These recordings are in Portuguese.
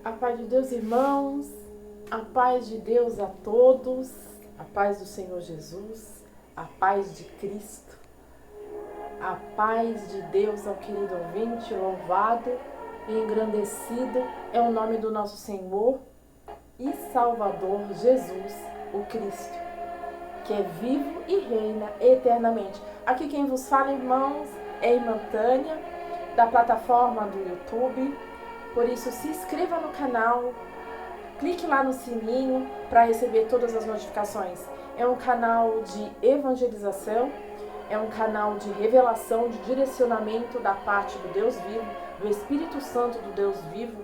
A paz de Deus, irmãos, a paz de Deus a todos, a paz do Senhor Jesus, a paz de Cristo, a paz de Deus ao querido ouvinte, louvado e engrandecido é o nome do nosso Senhor e Salvador Jesus, o Cristo, que é vivo e reina eternamente. Aqui quem vos fala, irmãos, é a irmã Tânia, da plataforma do YouTube. Por isso, se inscreva no canal, clique lá no sininho para receber todas as notificações. É um canal de evangelização, é um canal de revelação, de direcionamento da parte do Deus vivo, do Espírito Santo do Deus vivo,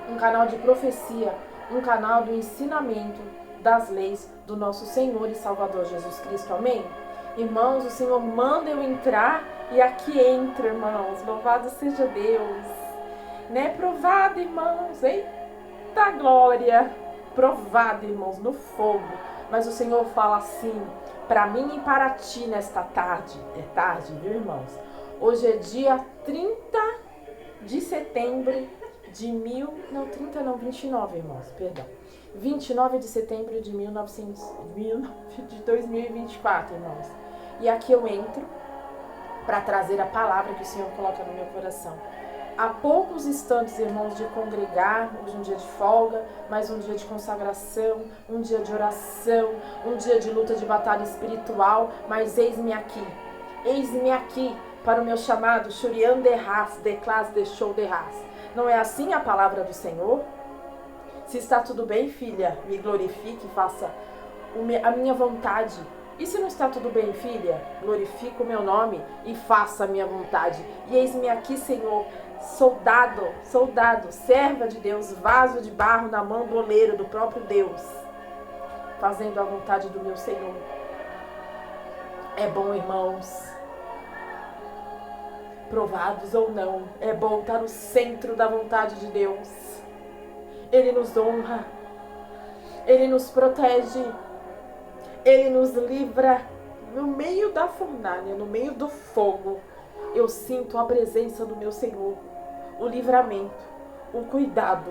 um canal de profecia, um canal do ensinamento das leis do nosso Senhor e Salvador Jesus Cristo. Amém? Irmãos, o Senhor manda eu entrar e aqui entro, irmãos. Louvado seja Deus. Né? Provado, irmãos. Eita glória. Provado, irmãos, no fogo. Mas o Senhor fala assim, para mim e para ti nesta tarde. É tarde, viu, irmãos? Hoje é dia 30 de setembro de 29, irmãos, perdão. 29 de setembro de 2024, irmãos. E aqui eu entro para trazer a palavra que o Senhor coloca no meu coração. Há poucos instantes, irmãos, de congregar, hoje um dia de folga, mas um dia de consagração, um dia de oração, um dia de luta de batalha espiritual, mas eis-me aqui para o meu chamado, Shurian de Ras, de Clas de Show de Ras. Não é assim a palavra do Senhor? Se está tudo bem, filha, me glorifique, faça a minha vontade. E se não está tudo bem, filha, glorifique o meu nome e faça a minha vontade. E eis-me aqui, Senhor, soldado, serva de Deus, vaso de barro na mão do oleiro, do próprio Deus, fazendo a vontade do meu Senhor. É bom, irmãos, provados ou não, é bom estar no centro da vontade de Deus. Ele nos honra, Ele nos protege, Ele nos livra. No meio da fornalha, no meio do fogo, eu sinto a presença do meu Senhor, o livramento, o cuidado.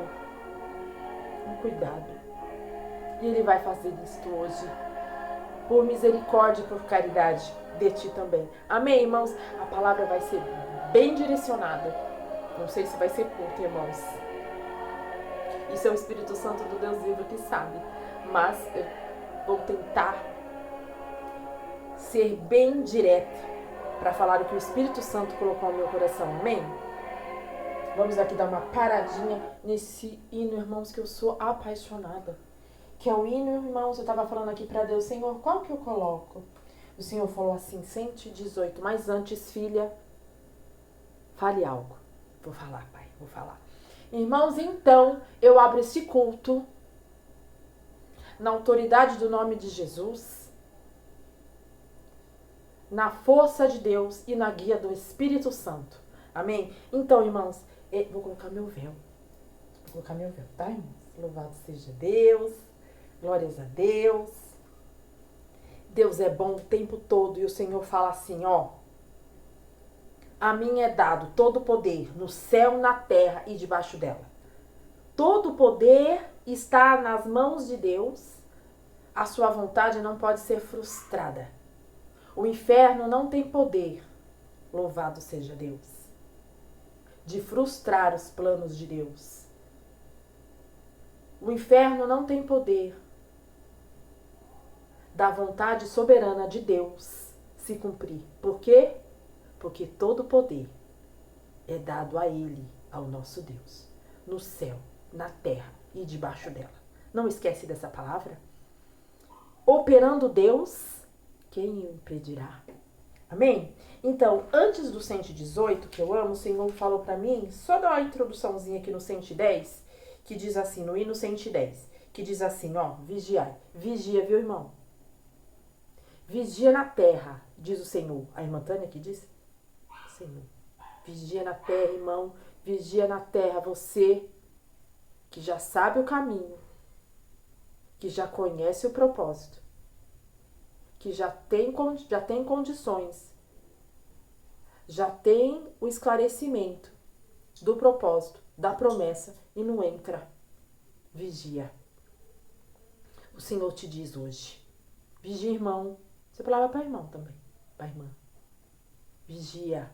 E Ele vai fazer isto hoje, por misericórdia e por caridade de ti também. Amém, irmãos? A palavra vai ser bem direcionada. Não sei se vai ser curta, irmãos. Isso é o Espírito Santo do Deus vivo que sabe. Mas eu vou tentar ser bem direto para falar o que o Espírito Santo colocou no meu coração. Amém? Vamos aqui dar uma paradinha nesse hino, irmãos, que eu sou apaixonada. Que é o hino, irmãos, eu estava falando aqui para Deus, Senhor, qual que eu coloco? O Senhor falou assim, 118. Mas antes, filha, fale algo. Vou falar, pai, vou falar. Irmãos, então, eu abro esse culto na autoridade do nome de Jesus, na força de Deus e na guia do Espírito Santo. Amém? Então, irmãos, vou colocar meu véu. Tá, irmãos? Louvado seja Deus. Glórias a Deus. Deus é bom o tempo todo e o Senhor fala assim, ó. A mim é dado todo o poder no céu, na terra e debaixo dela. Todo o poder está nas mãos de Deus. A sua vontade não pode ser frustrada. O inferno não tem poder, louvado seja Deus, de frustrar os planos de Deus. O inferno não tem poder da vontade soberana de Deus se cumprir. Por quê? Porque todo poder é dado a Ele, ao nosso Deus, no céu, na terra e debaixo dela. Não esquece dessa palavra? Operando Deus, quem o impedirá? Amém? Então, antes do 118, que eu amo, o Senhor falou para mim, só dá uma introduçãozinha aqui no 110, que diz assim, no hino 110, que diz assim, ó, vigiai. Vigia, viu, irmão? Vigia na terra, diz o Senhor. A irmã Tânia que diz? Senhor. Vigia na terra, irmão. Vigia na terra, você que já sabe o caminho, que já conhece o propósito, que já tem condições, já tem o esclarecimento do propósito. da promessa e não entra. Vigia. O Senhor te diz hoje. Vigia, irmão. Você falava para irmão também. Para irmã. Vigia.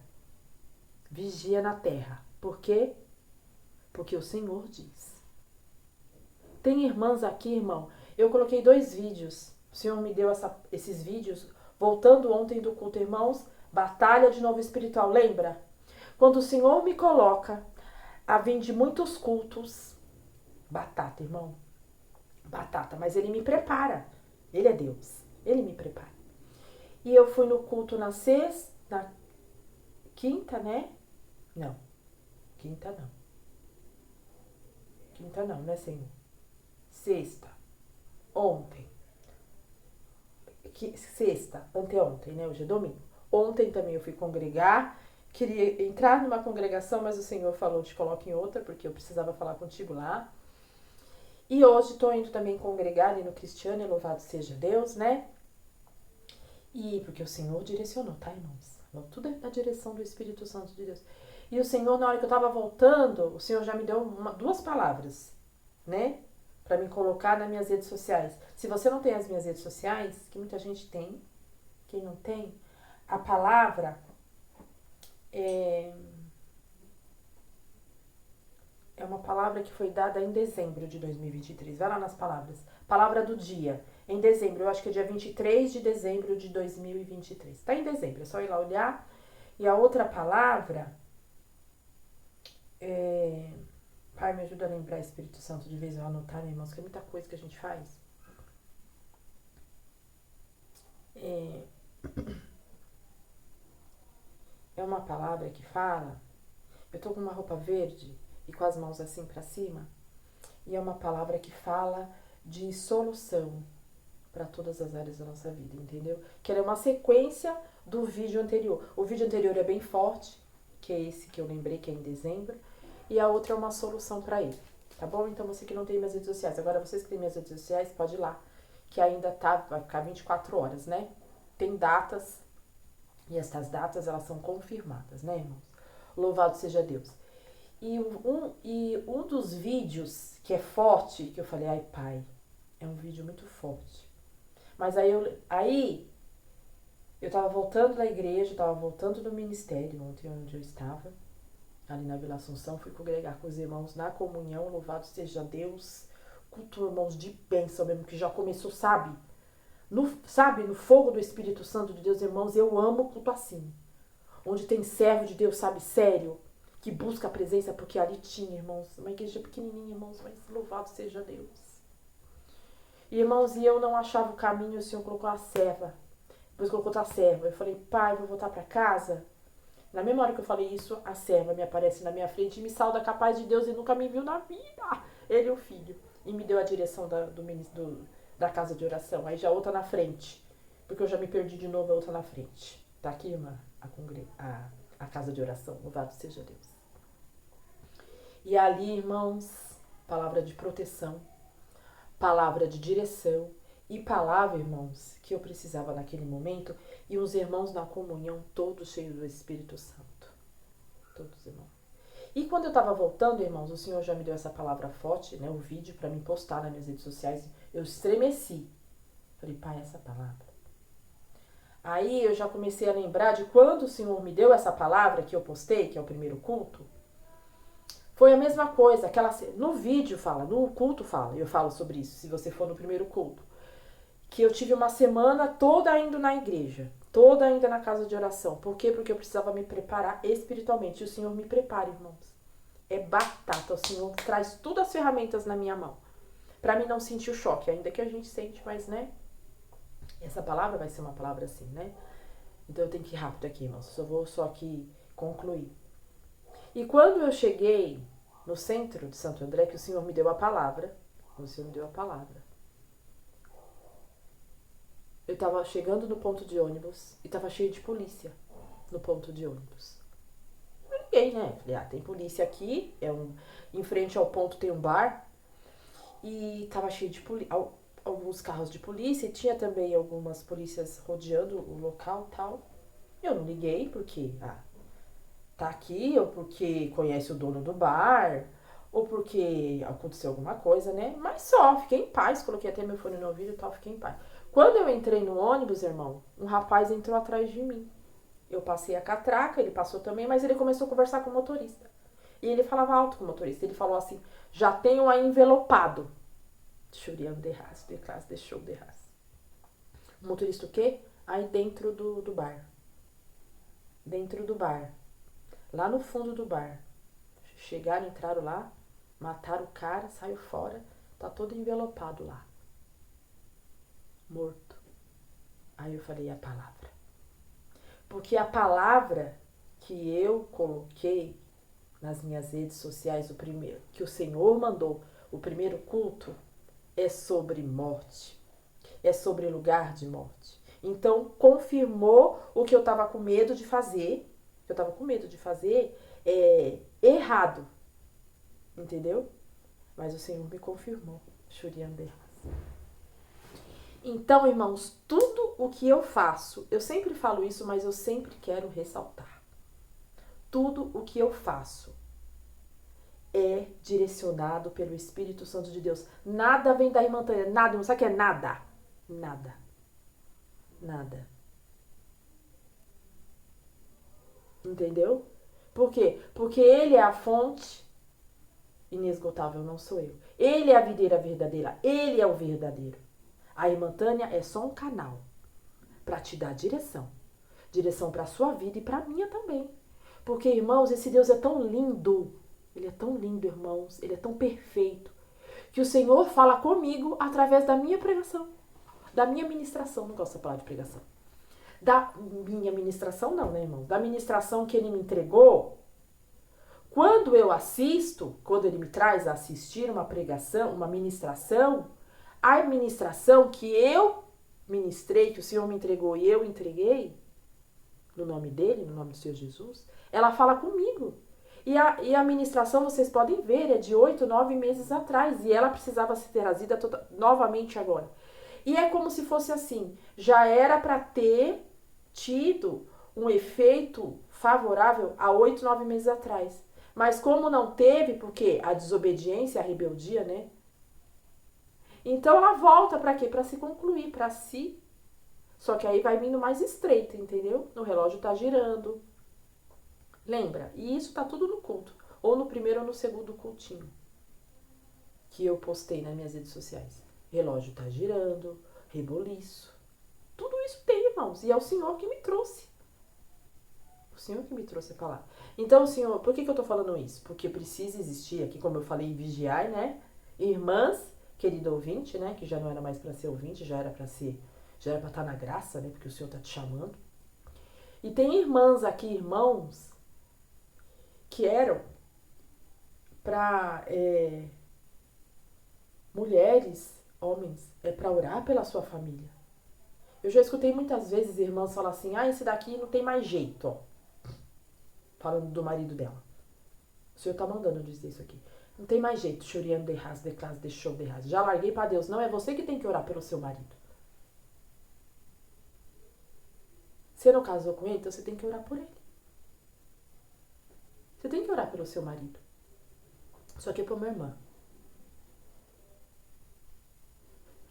Vigia na terra. Por quê? Porque o Senhor diz. Tem irmãs aqui, irmão. Eu coloquei 2 vídeos. O Senhor me deu esses vídeos. Voltando ontem do culto, irmãos. Batalha de novo espiritual. Lembra? Quando o Senhor me coloca a vir de muitos cultos. Batata, irmão. Batata. Mas Ele me prepara. Ele é Deus. Ele me prepara. E eu fui no culto na quinta, né? Não. Quinta não. Quinta não, né, Senhor? Sexta. Ontem. Sexta. Anteontem, né? Hoje é domingo. Ontem também eu fui congregar. Queria entrar numa congregação, mas o Senhor falou, te coloque em outra, porque eu precisava falar contigo lá. E hoje estou indo também congregar ali no Cristiane, louvado seja Deus, né? E porque o Senhor direcionou, tá, irmãos? Tudo é na direção do Espírito Santo de Deus. E o Senhor, na hora que eu estava voltando, o Senhor já me deu 2 palavras, né? Para me colocar nas minhas redes sociais. Se você não tem as minhas redes sociais, que muita gente tem, quem não tem, a palavra é uma palavra que foi dada em dezembro de 2023. Vai lá nas palavras. Palavra do dia. Em dezembro, eu acho que é dia 23 de dezembro de 2023. Tá em dezembro, é só ir lá olhar. E a outra palavra é... Pai, me ajuda a lembrar, Espírito Santo, de vez eu anotar, né, irmãos, que é muita coisa que a gente faz. É uma palavra que fala... Eu tô com uma roupa verde e com as mãos assim pra cima. E é uma palavra que fala de solução para todas as áreas da nossa vida, entendeu? Que ela é uma sequência do vídeo anterior. O vídeo anterior é bem forte, que é esse que eu lembrei, que é em dezembro. E a outra é uma solução para ele, tá bom? Então você que não tem minhas redes sociais, agora vocês que têm minhas redes sociais, pode ir lá. Que ainda vai ficar 24 horas, né? Tem datas, e essas datas elas são confirmadas, né, irmãos? Louvado seja Deus. E um dos vídeos que é forte, que eu falei, ai pai, é um vídeo muito forte. Mas aí eu tava voltando da igreja, tava voltando do ministério, ontem onde eu estava, ali na Vila Assunção, fui congregar com os irmãos na comunhão, louvado seja Deus, culto, irmãos, de bênção mesmo, que já começou, sabe? No fogo do Espírito Santo de Deus, irmãos, eu amo culto assim. Onde tem servo de Deus, sabe, sério, que busca a presença, porque ali tinha, irmãos, uma igreja pequenininha, irmãos, mas louvado seja Deus. E, irmãos, e eu não achava o caminho, o Senhor colocou a serva. Depois colocou outra serva. Eu falei, pai, vou voltar para casa. Na mesma hora que eu falei isso, a serva me aparece na minha frente e me salda capaz de Deus e nunca me viu na vida. Ele e o filho. E me deu a direção da casa de oração. Aí já outra na frente. Porque eu já me perdi de novo, a outra na frente. Tá aqui, irmã, a casa de oração. Louvado seja Deus. E ali, irmãos, palavra de proteção, palavra de direção e palavra, irmãos, que eu precisava naquele momento. E os irmãos na comunhão, todos cheios do Espírito Santo. Todos, irmãos. E quando eu estava voltando, irmãos, o Senhor já me deu essa palavra forte, né? O vídeo para me postar nas minhas redes sociais. Eu estremeci. Falei, pai, essa palavra. Aí eu já comecei a lembrar de quando o Senhor me deu essa palavra que eu postei, que é o primeiro culto. Foi a mesma coisa. No vídeo fala, no culto fala. Eu falo sobre isso, se você for no primeiro culto. Que eu tive uma semana toda indo na igreja. Toda ainda na casa de oração. Por quê? Porque eu precisava me preparar espiritualmente. E o Senhor me prepara, irmãos. É batata. O Senhor traz todas as ferramentas na minha mão. Pra mim não sentir o choque. Ainda que a gente sente, mas, né? Essa palavra vai ser uma palavra assim, né? Então eu tenho que ir rápido aqui, irmãos. Só vou aqui concluir. E quando eu cheguei no centro de Santo André, que o Senhor me deu a palavra. O Senhor me deu a palavra. Eu tava chegando no ponto de ônibus e tava cheio de polícia no ponto de ônibus. Eu liguei, né? Falei, tem polícia aqui. Em frente ao ponto tem um bar. E tava cheio de alguns carros de polícia. E tinha também algumas polícias rodeando o local e tal. Eu não liguei porque, tá aqui, ou porque conhece o dono do bar, ou porque aconteceu alguma coisa, né? Mas só, fiquei em paz, coloquei até meu fone no ouvido e tal, fiquei em paz. Quando eu entrei no ônibus, irmão, um rapaz entrou atrás de mim. Eu passei a catraca, ele passou também, mas ele começou a conversar com o motorista. E ele falava alto com o motorista. Ele falou assim, já tenho aí envelopado. Churiano de raça, de classe, deixou de raça. O motorista o quê? Aí dentro do bar. Dentro do bar. Lá no fundo do bar. Chegaram, entraram lá, mataram o cara, saiu fora. Tá todo envelopado lá. Morto. Aí eu falei a palavra. Porque a palavra que eu coloquei nas minhas redes sociais, o primeiro, que o Senhor mandou, o primeiro culto, é sobre morte. É sobre lugar de morte. Então, confirmou o que eu estava com medo de fazer. Eu estava com medo de fazer errado. Entendeu? Mas o Senhor me confirmou. Churiande. Então, irmãos, tudo o que eu faço, eu sempre falo isso, mas eu sempre quero ressaltar. Tudo o que eu faço é direcionado pelo Espírito Santo de Deus. Nada vem da irmã Tânia, nada, não sabe o que é nada? Nada. Nada. Entendeu? Por quê? Porque ele é a fonte inesgotável, não sou eu. Ele é a videira verdadeira, ele é o verdadeiro. A irmã Tânia é só um canal para te dar direção. Direção para a sua vida e para a minha também. Porque, irmãos, esse Deus é tão lindo. Ele é tão lindo, irmãos. Ele é tão perfeito. Que o Senhor fala comigo através da minha pregação. Da minha ministração. Não gosto da palavra de pregação. Da minha ministração não, né, irmãos? Da ministração que ele me entregou. Quando eu assisto, quando ele me traz a assistir uma pregação, uma ministração, a ministração que eu ministrei, que o Senhor me entregou e eu entreguei, no nome dele, no nome do Senhor Jesus, ela fala comigo. E a ministração, vocês podem ver, é de 8, 9 meses atrás. E ela precisava ser trazida novamente agora. E é como se fosse assim, já era para ter tido um efeito favorável há 8, 9 meses atrás. Mas como não teve, porque a desobediência, a rebeldia, né? Então ela volta para quê? Para se concluir, para si. Só que aí vai vindo mais estreita, entendeu? O relógio tá girando. Lembra? E isso tá tudo no culto. Ou no primeiro ou no segundo cultinho. Que eu postei nas minhas redes sociais. Relógio tá girando, reboliço. Tudo isso tem, irmãos. E é o Senhor que me trouxe. O Senhor que me trouxe a palavra. Então, Senhor, por que eu tô falando isso? Porque precisa existir aqui, como eu falei, vigiar, né? Irmãs, querido ouvinte, né? Que já não era mais para ser ouvinte, já era para estar na graça, né? Porque o Senhor tá te chamando. E tem irmãs aqui, irmãos, que eram para mulheres, homens, para orar pela sua família. Eu já escutei muitas vezes irmãs falar assim, esse daqui não tem mais jeito, ó. Falando do marido dela. O Senhor tá mandando eu dizer isso aqui. Não tem mais jeito, choriando de ras, de classe, de show, de ras. Já larguei para Deus. Não é você que tem que orar pelo seu marido. Você não casou com ele, então você tem que orar por ele. Você tem que orar pelo seu marido. Só que é para uma irmã.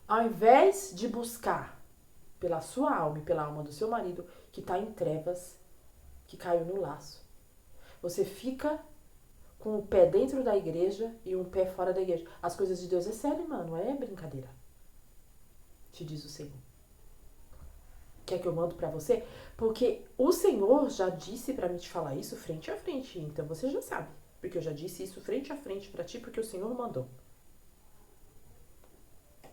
Ao invés de buscar pela sua alma e pela alma do seu marido, que está em trevas, que caiu no laço, você fica com o pé dentro da igreja e um pé fora da igreja. As coisas de Deus é sério, mano, não é brincadeira. Te diz o Senhor. Quer que eu mando pra você? Porque o Senhor já disse pra mim te falar isso frente a frente. Então você já sabe. Porque eu já disse isso frente a frente pra ti, porque o Senhor mandou.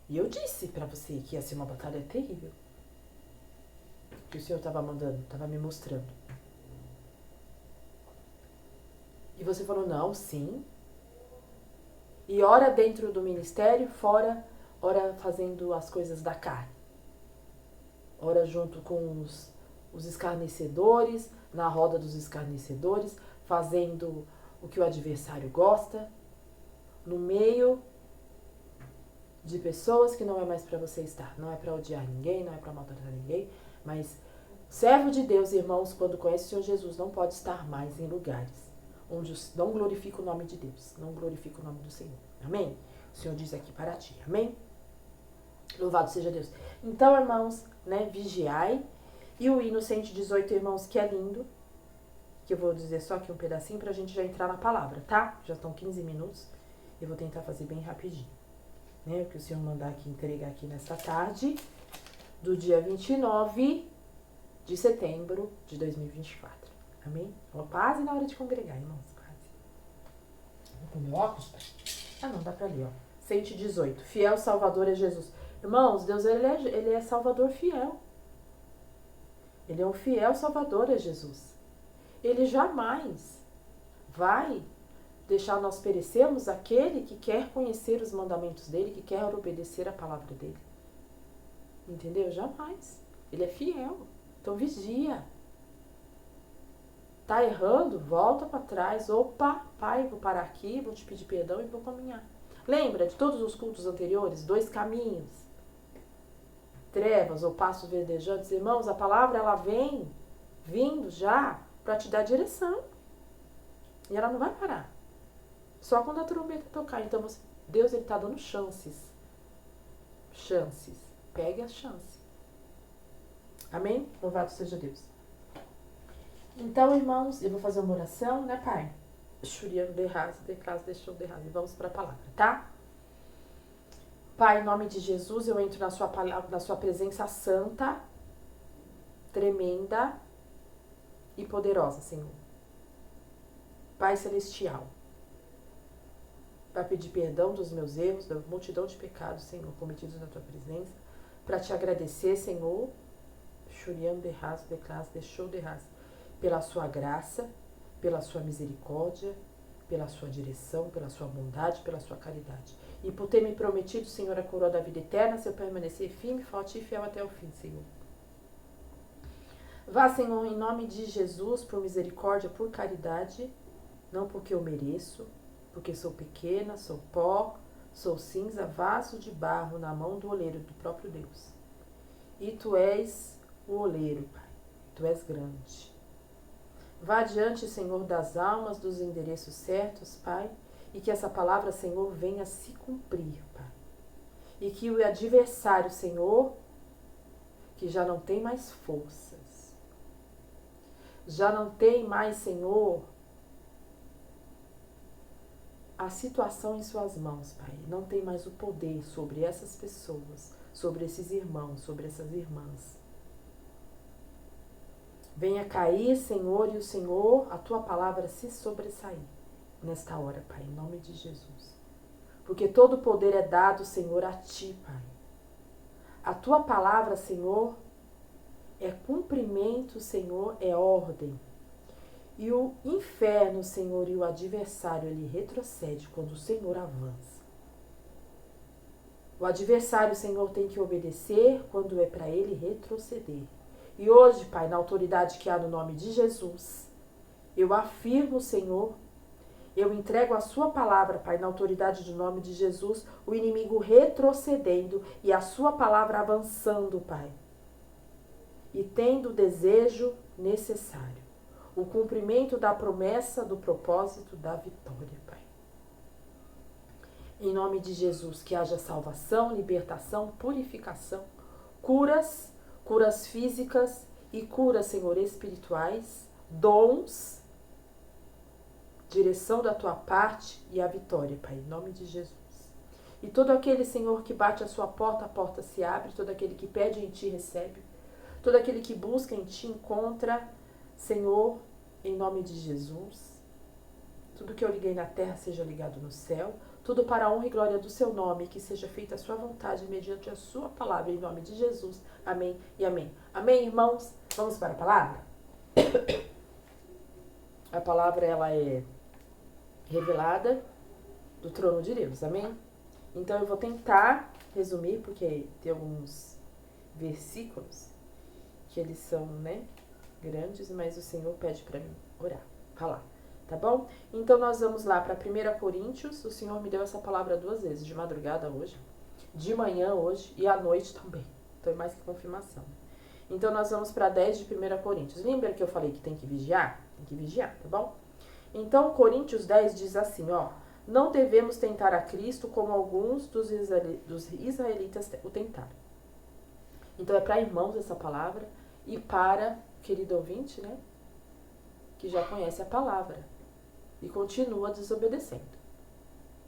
E eu disse pra você que ia ser uma batalha terrível. Que o Senhor tava mandando, tava me mostrando. E você falou, não, sim. E ora dentro do ministério, fora, ora fazendo as coisas da carne. Ora junto com os escarnecedores, na roda dos escarnecedores, fazendo o que o adversário gosta, no meio de pessoas que não é mais para você estar. Não é para odiar ninguém, não é para maltratar ninguém, mas Servo de Deus, irmãos, quando conhece o Senhor Jesus, não pode estar mais em lugares onde não glorifica o nome de Deus, não glorifica o nome do Senhor. Amém? O Senhor diz aqui para ti. Amém? Louvado seja Deus. Então, irmãos, né, vigiai. E o hino 118, irmãos, que é lindo, que eu vou dizer só aqui um pedacinho pra gente já entrar na palavra, tá? Já estão 15 minutos. Eu vou tentar fazer bem rapidinho. Né? O que o Senhor mandar aqui, entregar aqui nesta tarde, do dia 29 de setembro de 2024. Amém? Quase na hora de congregar, irmãos. Quase. Vou pôr meu óculos? Ah, não, dá pra ler, ó. 118. Fiel Salvador é Jesus. Irmãos, Deus, ele é Salvador fiel. Ele é um fiel Salvador, é Jesus. Ele jamais vai deixar nós perecermos aquele que quer conhecer os mandamentos dele, que quer obedecer a palavra dele. Entendeu? Jamais. Ele é fiel. Então vigia. Tá errando? Volta para trás. Opa, pai, vou parar aqui, vou te pedir perdão e vou caminhar. Lembra de todos os cultos anteriores? 2 caminhos. Trevas ou passos verdejantes. Irmãos, a palavra ela vem vindo já para te dar direção. E ela não vai parar. Só quando a trombeta tocar. Então, Deus ele tá dando chances. Chances. Pegue as chances. Amém? Louvado seja Deus. Então, irmãos, eu vou fazer uma oração, né, Pai? Churiano de raso, de casa, deixou de raso. E vamos para a palavra, tá? Pai, em nome de Jesus, eu entro na sua palavra, na sua presença santa, tremenda e poderosa, Senhor. Pai celestial, para pedir perdão dos meus erros, da multidão de pecados, Senhor, cometidos na tua presença, para te agradecer, Senhor, churiando de raso, de classe, deixou de raso, pela sua graça, pela sua misericórdia, pela sua direção, pela sua bondade, pela sua caridade. E por ter me prometido, Senhor, a coroa da vida eterna, se eu permanecer firme, forte e fiel até o fim, Senhor. Vá, Senhor, em nome de Jesus, por misericórdia, por caridade, não porque eu mereço, porque sou pequena, sou pó, sou cinza, vaso de barro na mão do oleiro, do próprio Deus. E tu és o oleiro, Pai. Tu és grande. Vá adiante, Senhor, das almas, dos endereços certos, Pai, e que essa palavra, Senhor, venha se cumprir, Pai. E que o adversário, Senhor, que já não tem mais forças, já não tem mais, Senhor, a situação em suas mãos, Pai. Não tem mais o poder sobre essas pessoas, sobre esses irmãos, sobre essas irmãs. Venha cair, Senhor, e o Senhor, a tua palavra se sobressair nesta hora, Pai, em nome de Jesus. Porque todo o poder é dado, Senhor, a ti, Pai. A tua palavra, Senhor, é cumprimento, Senhor, é ordem. E o inferno, Senhor, e o adversário, ele retrocede quando o Senhor avança. O adversário, Senhor, tem que obedecer quando é para ele retroceder. E hoje, Pai, na autoridade que há no nome de Jesus, eu afirmo, Senhor, eu entrego a sua palavra, Pai, na autoridade do nome de Jesus, o inimigo retrocedendo e a sua palavra avançando, Pai. E tendo o desejo necessário, o cumprimento da promessa, do propósito, da vitória, Pai. Em nome de Jesus, que haja salvação, libertação, purificação, curas físicas e curas, Senhor, espirituais, dons, direção da tua parte e a vitória, Pai, em nome de Jesus. E todo aquele, Senhor, que bate a sua porta, a porta se abre, todo aquele que pede em ti recebe, todo aquele que busca em ti encontra, Senhor, em nome de Jesus. Tudo que eu liguei na terra seja ligado no céu, tudo para a honra e glória do seu nome, que seja feita a sua vontade mediante a sua palavra, em nome de Jesus. Amém e amém. Amém, irmãos? Vamos para a palavra? A palavra, ela é revelada do trono de Deus, amém? Então eu vou tentar resumir, porque tem alguns versículos que eles são, né, grandes, mas o Senhor pede para mim orar, falar. Tá bom? Então nós vamos lá para 1 Coríntios. O Senhor me deu essa palavra 2 vezes, de madrugada hoje, de manhã hoje e à noite também. Então é mais que confirmação. Então, nós vamos para 10 de 1 Coríntios. Lembra que eu falei que tem que vigiar? Tem que vigiar, tá bom? Então, Coríntios 10 diz assim, ó. Não devemos tentar a Cristo como alguns dos israelitas o tentaram. Então, é para irmãos essa palavra e para, querido ouvinte, né? Que já conhece a palavra e continua desobedecendo.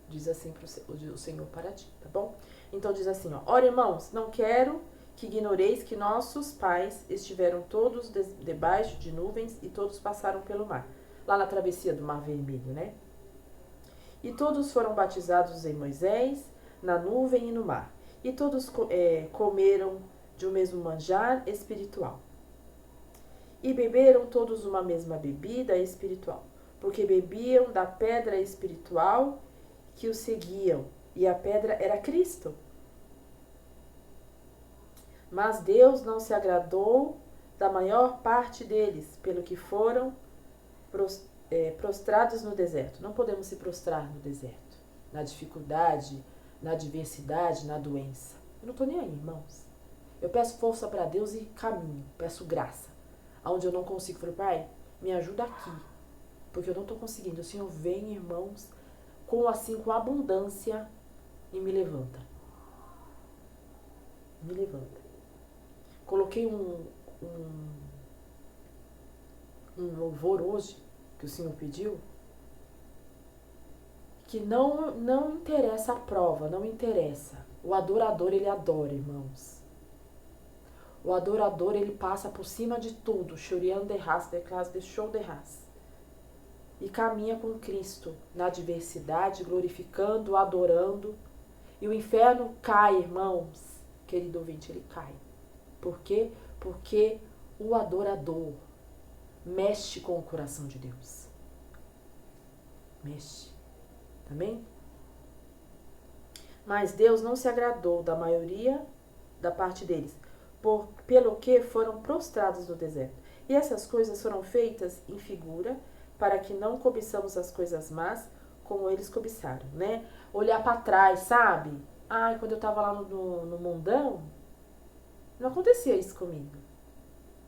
Diz assim o Senhor para ti, tá bom? Então, diz assim, ó. Ora, irmãos, não quero que ignoreis que nossos pais estiveram todos debaixo de nuvens e todos passaram pelo mar. Lá na travessia do Mar Vermelho, né? E todos foram batizados em Moisés, na nuvem e no mar. E todos comeram de um mesmo manjar espiritual. E beberam todos uma mesma bebida espiritual, porque bebiam da pedra espiritual que os seguiam, e a pedra era Cristo. Mas Deus não se agradou da maior parte deles, pelo que foram prostrados no deserto. Não podemos se prostrar no deserto, na dificuldade, na adversidade, na doença. Eu não estou nem aí, irmãos. Eu peço força para Deus e caminho, peço graça. Onde eu não consigo, falo, Pai, me ajuda aqui, porque eu não estou conseguindo. O Senhor vem, irmãos, com abundância e me levanta. Me levanta. Coloquei um louvor hoje, que o Senhor pediu, que não interessa a prova, não interessa. O adorador, ele adora, irmãos. O adorador, ele passa por cima de tudo, choriando de raça, declas de show de raça. E caminha com Cristo na adversidade, glorificando, adorando. E o inferno cai, irmãos. Querido ouvinte, ele cai. Por quê? Porque o adorador mexe com o coração de Deus. Mexe. Amém? Mas Deus não se agradou da maioria da parte deles, pelo que foram prostrados no deserto. E essas coisas foram feitas em figura, para que não cobiçamos as coisas más, como eles cobiçaram, né? Olhar para trás, sabe? Ai, quando eu tava lá no mundão, não acontecia isso comigo.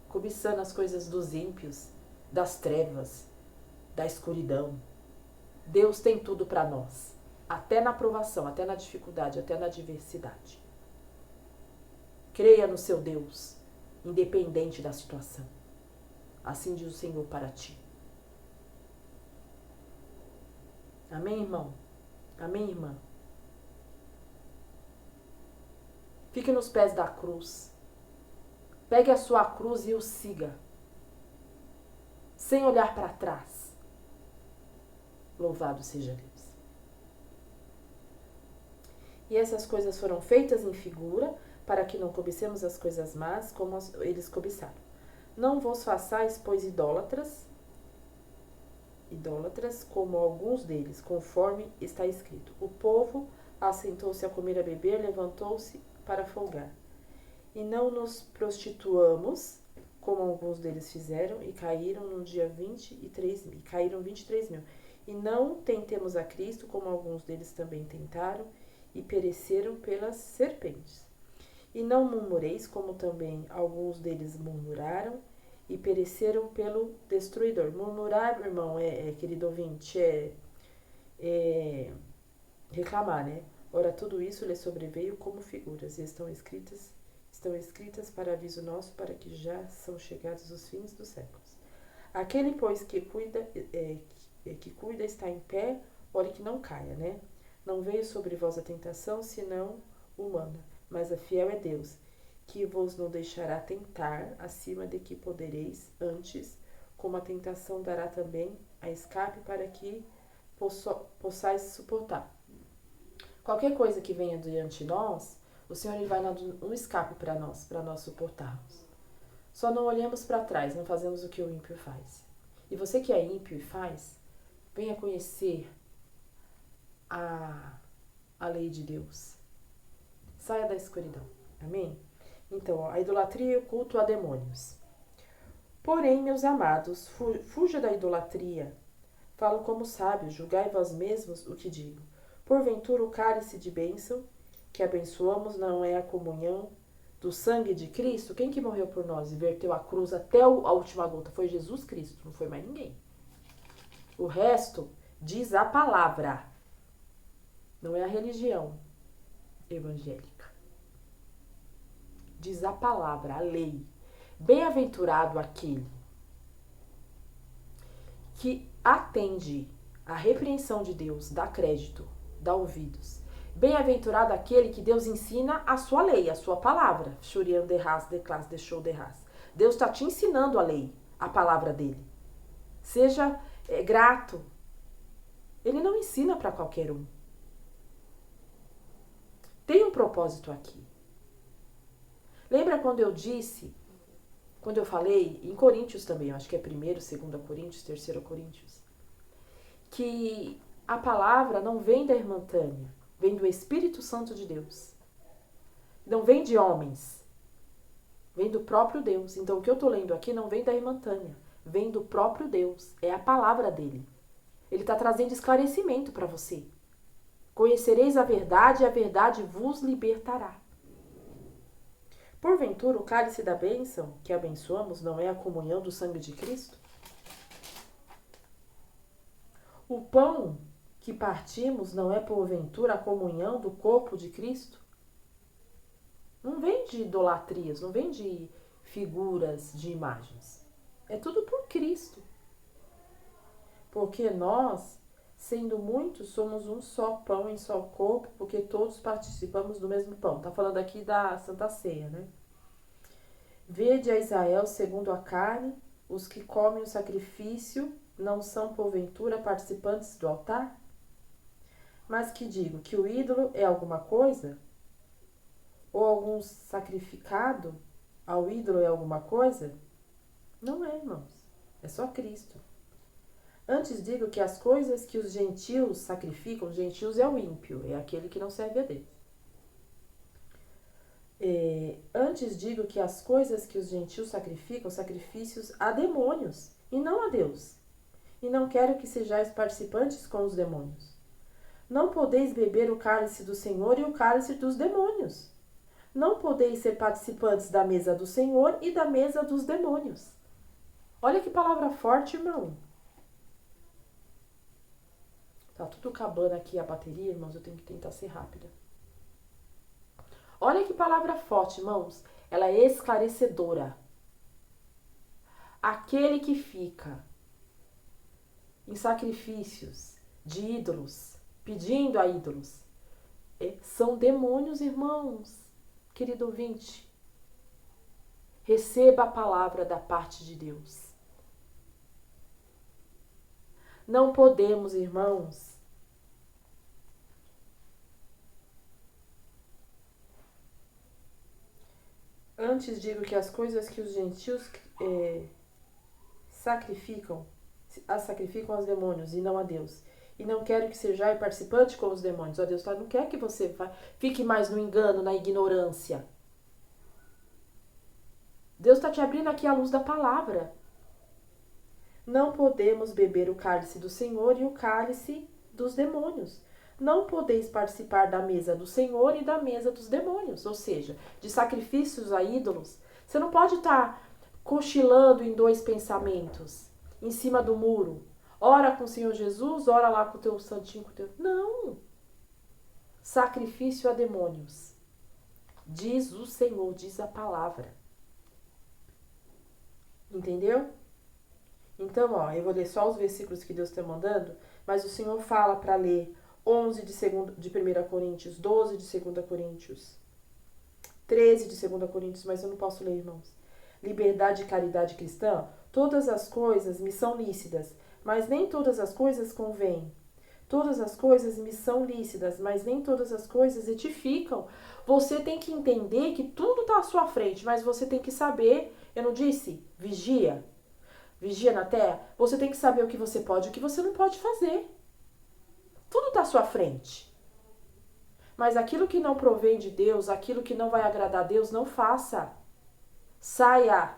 Cobiçando as coisas dos ímpios, das trevas, da escuridão. Deus tem tudo para nós. Até na provação, até na dificuldade, até na adversidade. Creia no seu Deus, independente da situação. Assim diz o Senhor para ti. Amém, irmão? Amém, irmã? Fique nos pés da cruz. Pegue a sua cruz e o siga. Sem olhar para trás. Louvado seja Deus. E essas coisas foram feitas em figura, para que não cobicemos as coisas más, como eles cobiçaram. Não vos façais, pois, idólatras, como alguns deles, conforme está escrito. O povo assentou-se a comer e a beber, levantou-se para folgar. E não nos prostituamos, como alguns deles fizeram, e caíram no dia 23 mil. Caíram 23 mil. E não tentemos a Cristo, como alguns deles também tentaram, e pereceram pelas serpentes. E não murmureis, como também alguns deles murmuraram, e pereceram pelo destruidor. Murmurar, irmão, querido ouvinte, é reclamar, né? Ora, tudo isso lhe sobreveio como figuras, e estão escritas para aviso nosso, para que já são chegados os fins dos séculos. Aquele, pois, que cuida está em pé, olhe que não caia, né? Não veio sobre vós a tentação, senão humana, mas a fiel é Deus, que vos não deixará tentar acima de que podereis, antes, como a tentação dará também a escape para que possais suportar. Qualquer coisa que venha diante de nós, o Senhor ele vai dar um escape para nós suportarmos. Só não olhemos para trás, não fazemos o que o ímpio faz. E você que é ímpio e faz, venha conhecer a lei de Deus. Saia da escuridão. Amém? Então, a idolatria e o culto a demônios. Porém, meus amados, fuja da idolatria. Falo como sábios, julgai vós mesmos o que digo. Porventura, o cálice de bênção que abençoamos não é a comunhão do sangue de Cristo, quem que morreu por nós e verteu a cruz até a última gota? Foi Jesus Cristo, não foi mais ninguém. O resto diz a palavra, não é a religião evangélica. Diz a palavra, a lei. Bem-aventurado aquele que atende à repreensão de Deus, dá crédito, dá ouvidos. Bem-aventurado aquele que Deus ensina a sua lei, a sua palavra. Shurian de ras, de classe, deixou de ras. Deus está te ensinando a lei, a palavra dele. Seja grato. Ele não ensina para qualquer um. Tem um propósito aqui. Lembra quando eu disse, quando eu falei, em Coríntios também, acho que é 1º, 2º Coríntios, 3º Coríntios, que a palavra não vem da irmã Tânia, vem do Espírito Santo de Deus. Não vem de homens, vem do próprio Deus. Então o que eu estou lendo aqui não vem da irmã Tânia, vem do próprio Deus, é a palavra dele. Ele está trazendo esclarecimento para você. Conhecereis a verdade e a verdade vos libertará. Porventura, o cálice da bênção que abençoamos não é a comunhão do sangue de Cristo? O pão que partimos não é, porventura, a comunhão do corpo de Cristo? Não vem de idolatrias, não vem de figuras, de imagens. É tudo por Cristo. Porque nós, sendo muitos, somos um só pão em só corpo, porque todos participamos do mesmo pão. Está falando aqui da Santa Ceia, né? Vede a Israel segundo a carne, os que comem o sacrifício não são, porventura, participantes do altar? Mas que digo, que o ídolo é alguma coisa? Ou algum sacrificado ao ídolo é alguma coisa? Não é, irmãos. É só Cristo. Antes digo que as coisas que os gentios sacrificam, gentios é o ímpio, é aquele que não serve a Deus. Antes digo que as coisas que os gentios sacrificam, sacrifícios a demônios, e não a Deus. E não quero que sejais participantes com os demônios. Não podeis beber o cálice do Senhor e o cálice dos demônios. Não podeis ser participantes da mesa do Senhor e da mesa dos demônios. Olha que palavra forte, irmão. Tá tudo acabando aqui a bateria, irmãos, eu tenho que tentar ser rápida. Olha que palavra forte, irmãos. Ela é esclarecedora. Aquele que fica em sacrifícios de ídolos, pedindo a ídolos, são demônios, irmãos. Querido ouvinte, receba a palavra da parte de Deus. Não podemos, irmãos, antes digo que as coisas que os gentios sacrificam, as sacrificam aos demônios e não a Deus. E não quero que sejais participante com os demônios. Ó, Deus não quer que você fique mais no engano, na ignorância. Deus está te abrindo aqui a luz da palavra. Não podemos beber o cálice do Senhor e o cálice dos demônios. Não podeis participar da mesa do Senhor e da mesa dos demônios. Ou seja, de sacrifícios a ídolos. Você não pode estar cochilando em dois pensamentos, em cima do muro. Ora com o Senhor Jesus, ora lá com o teu santinho. Com o teu... Não. Sacrifício a demônios. Diz o Senhor, diz a palavra. Entendeu? Então, ó, eu vou ler só os versículos que Deus está mandando, mas o Senhor fala para ler 11 de 1 Coríntios, 12 de 2 Coríntios, 13 de 2 Coríntios, mas eu não posso ler, irmãos. Liberdade e caridade cristã, todas as coisas me são lícitas, mas nem todas as coisas convêm. Todas as coisas me são lícitas, mas nem todas as coisas edificam. Você tem que entender que tudo está à sua frente, mas você tem que saber, eu não disse? Vigia na terra, você tem que saber o que você pode e o que você não pode fazer. Tudo está à sua frente. Mas aquilo que não provém de Deus, aquilo que não vai agradar a Deus, não faça. Saia.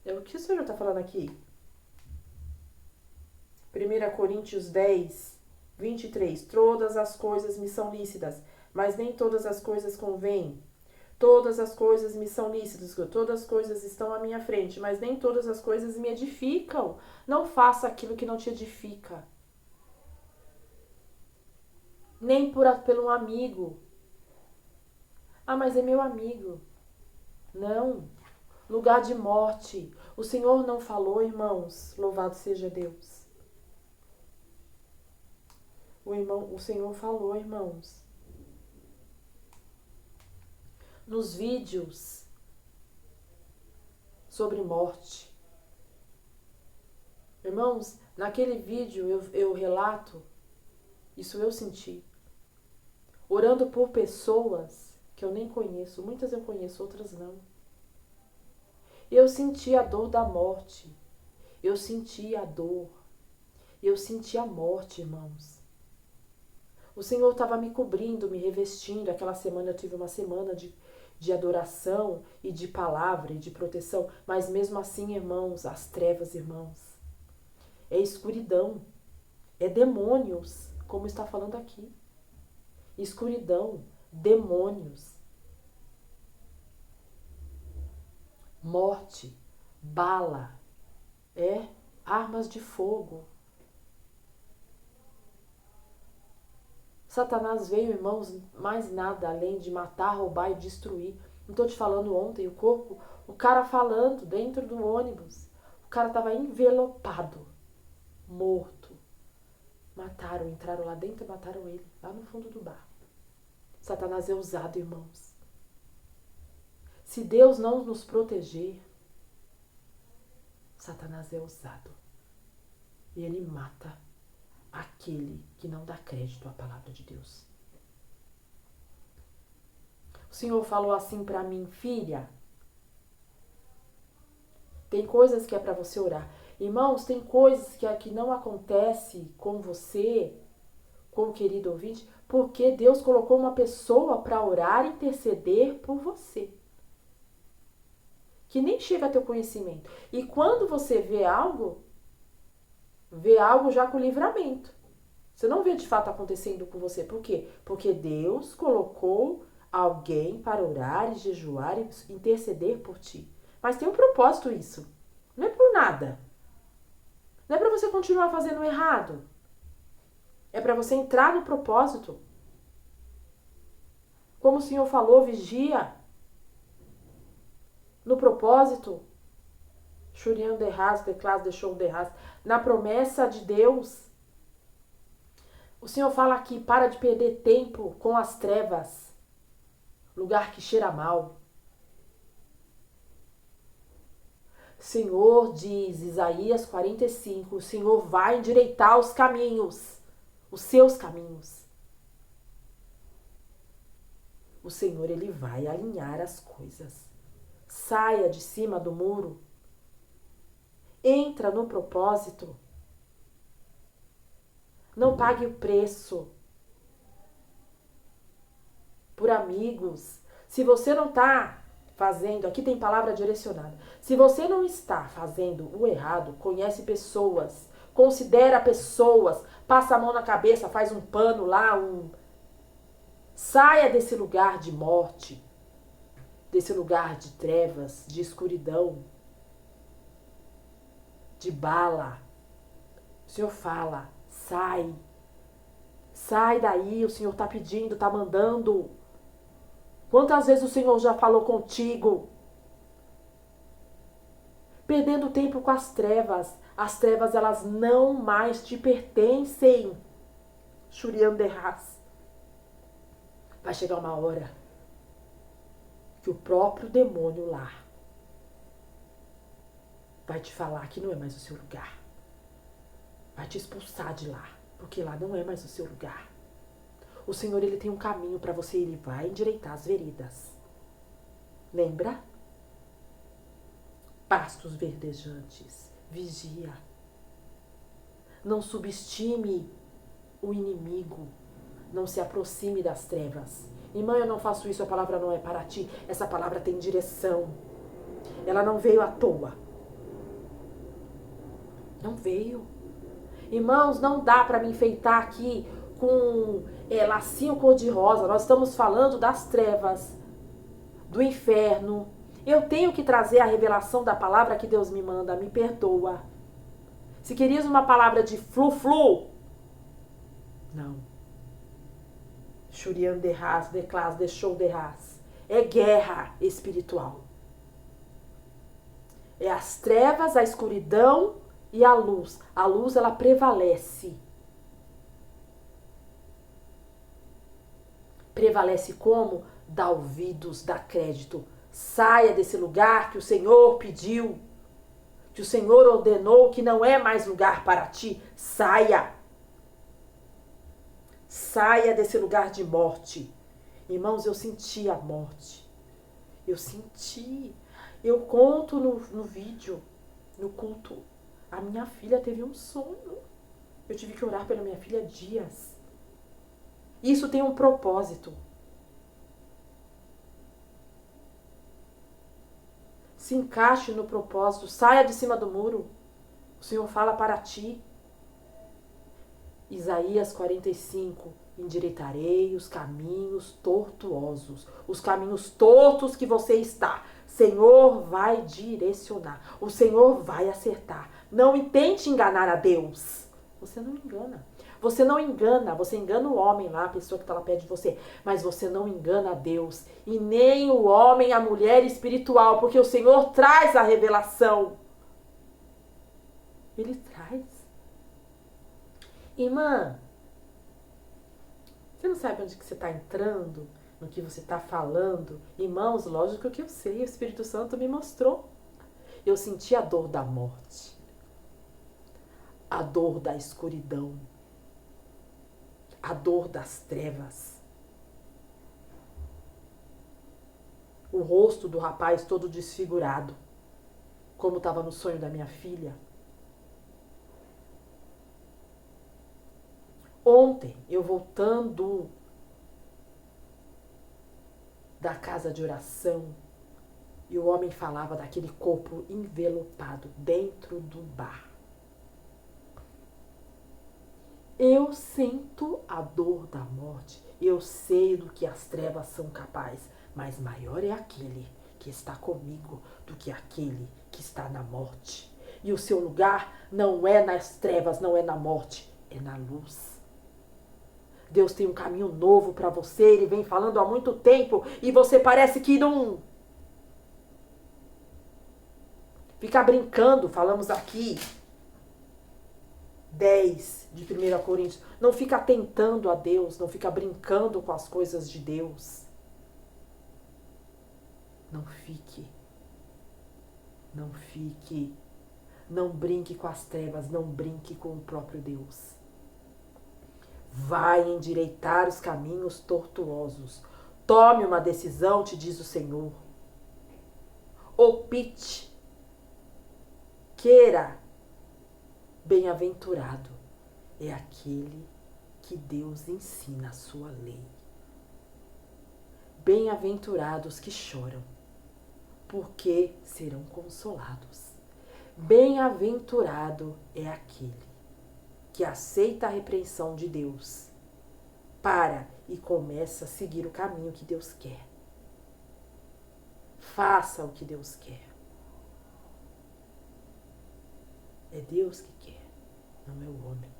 É o que o Senhor está falando aqui? 1 Coríntios 10, 23. Todas as coisas me são lícitas, mas nem todas as coisas convêm. Todas as coisas me são lícitas, todas as coisas estão à minha frente, mas nem todas as coisas me edificam. Não faça aquilo que não te edifica. Nem pelo um amigo. Ah, mas é meu amigo. Não. Lugar de morte. O Senhor não falou, irmãos. Louvado seja Deus. O Senhor falou, irmãos. Nos vídeos sobre morte. Irmãos, naquele vídeo eu relato, isso eu senti. Orando por pessoas que eu nem conheço. Muitas eu conheço, outras não. Eu senti a dor da morte. Eu senti a dor. Eu senti a morte, irmãos. O Senhor estava me cobrindo, me revestindo. Aquela semana eu tive uma semana de adoração e de palavra e de proteção. Mas mesmo assim, irmãos, as trevas, irmãos, é escuridão. É demônios, como está falando aqui. Escuridão, demônios. Morte, bala, armas de fogo. Satanás veio, irmãos, mais nada além de matar, roubar e destruir. Não estou te falando ontem, o cara falando dentro do ônibus. O cara estava envelopado, morto. Mataram, entraram lá dentro e mataram ele, lá no fundo do bar. Satanás é usado, irmãos. Se Deus não nos proteger, Satanás é usado. E ele mata aquele que não dá crédito à palavra de Deus. O Senhor falou assim para mim, filha, tem coisas que é para você orar. Irmãos, tem coisas que não acontece com você, com o querido ouvinte, porque Deus colocou uma pessoa para orar e interceder por você. Que nem chega a teu conhecimento. E quando você vê algo já com livramento. Você não vê de fato acontecendo com você. Por quê? Porque Deus colocou alguém para orar e jejuar e interceder por ti. Mas tem um propósito isso. Não é por nada. Não é para você continuar fazendo errado. É para você entrar no propósito. Como o Senhor falou, vigia. No propósito. Shurian derras, declas deixou derras. Na promessa de Deus. O Senhor fala aqui, para de perder tempo com as trevas. Lugar que cheira mal. Senhor, diz Isaías 45, o Senhor vai endireitar os caminhos, os seus caminhos. O Senhor, Ele vai alinhar as coisas. Saia de cima do muro. Entra no propósito. Não pague o preço por amigos. Se você não está fazendo, aqui tem palavra direcionada. Se você não está fazendo o errado, conhece pessoas, considera pessoas, passa a mão na cabeça, faz um pano lá, saia desse lugar de morte, desse lugar de trevas, de escuridão, de bala. O Senhor fala, sai. Sai daí, o Senhor está pedindo, está mandando. Quantas vezes o Senhor já falou contigo? Perdendo tempo com as trevas. As trevas, elas não mais te pertencem. Shurian derras. Vai chegar uma hora que o próprio demônio lá vai te falar que não é mais o seu lugar. Vai te expulsar de lá, porque lá não é mais o seu lugar. O Senhor, Ele tem um caminho para você, Ele vai endireitar as veredas. Lembra? Pastos verdejantes, vigia. Não subestime o inimigo, não se aproxime das trevas. Irmã, eu não faço isso, a palavra não é para ti. Essa palavra tem direção. Ela não veio à toa. Não veio. Irmãos, não dá para me enfeitar aqui com lacinho cor-de-rosa. Nós estamos falando das trevas, do inferno. Eu tenho que trazer a revelação da palavra que Deus me manda. Me perdoa. Se querias uma palavra de flu-flu, não. Shurian de Haas, de Klaas, de Show de Haas. É guerra espiritual. É as trevas, a escuridão e a luz. A luz, ela prevalece. Prevalece como? Dá ouvidos, dá crédito. Saia desse lugar que o Senhor pediu, que o Senhor ordenou, que não é mais lugar para ti. Saia. Saia desse lugar de morte. Irmãos, eu senti a morte. Eu senti. Eu conto no vídeo, no culto. A minha filha teve um sonho. Eu tive que orar pela minha filha dias. Isso tem um propósito. Se encaixe no propósito. Saia de cima do muro. O Senhor fala para ti. Isaías 45. Endireitarei os caminhos tortuosos. Os caminhos tortos que você está. Senhor vai direcionar. O Senhor vai acertar. Não tente enganar a Deus. Você não engana. Você não engana. Você engana o homem lá, a pessoa que está lá perto de você. Mas você não engana a Deus. E nem o homem, a mulher espiritual. Porque o Senhor traz a revelação. Ele traz. Irmã, você não sabe onde que você está entrando? No que você está falando? Irmãos, lógico que eu sei. O Espírito Santo me mostrou. Eu senti a dor da morte. A dor da escuridão. A dor das trevas. O rosto do rapaz todo desfigurado. Como estava no sonho da minha filha. Ontem, eu voltando da casa de oração, e o homem falava daquele corpo envelopado dentro do bar. Eu sinto a dor da morte, eu sei do que as trevas são capazes, mas maior é aquele que está comigo do que aquele que está na morte. E o seu lugar não é nas trevas, não é na morte, é na luz. Deus tem um caminho novo para você, Ele vem falando há muito tempo e você parece que não... Fica brincando, falamos aqui, 10 de 1 Coríntios. Não fica tentando a Deus, não fica brincando com as coisas de Deus. Não fique. Não fique. Não brinque com as trevas, não brinque com o próprio Deus. Vai endireitar os caminhos tortuosos. Tome uma decisão, te diz o Senhor. Opte. Queira. Bem-aventurado é aquele que Deus ensina a sua lei. Bem-aventurados que choram, porque serão consolados. Bem-aventurado é aquele que aceita a repreensão de Deus, para e começa a seguir o caminho que Deus quer. Faça o que Deus quer. É Deus que quer, não é o homem,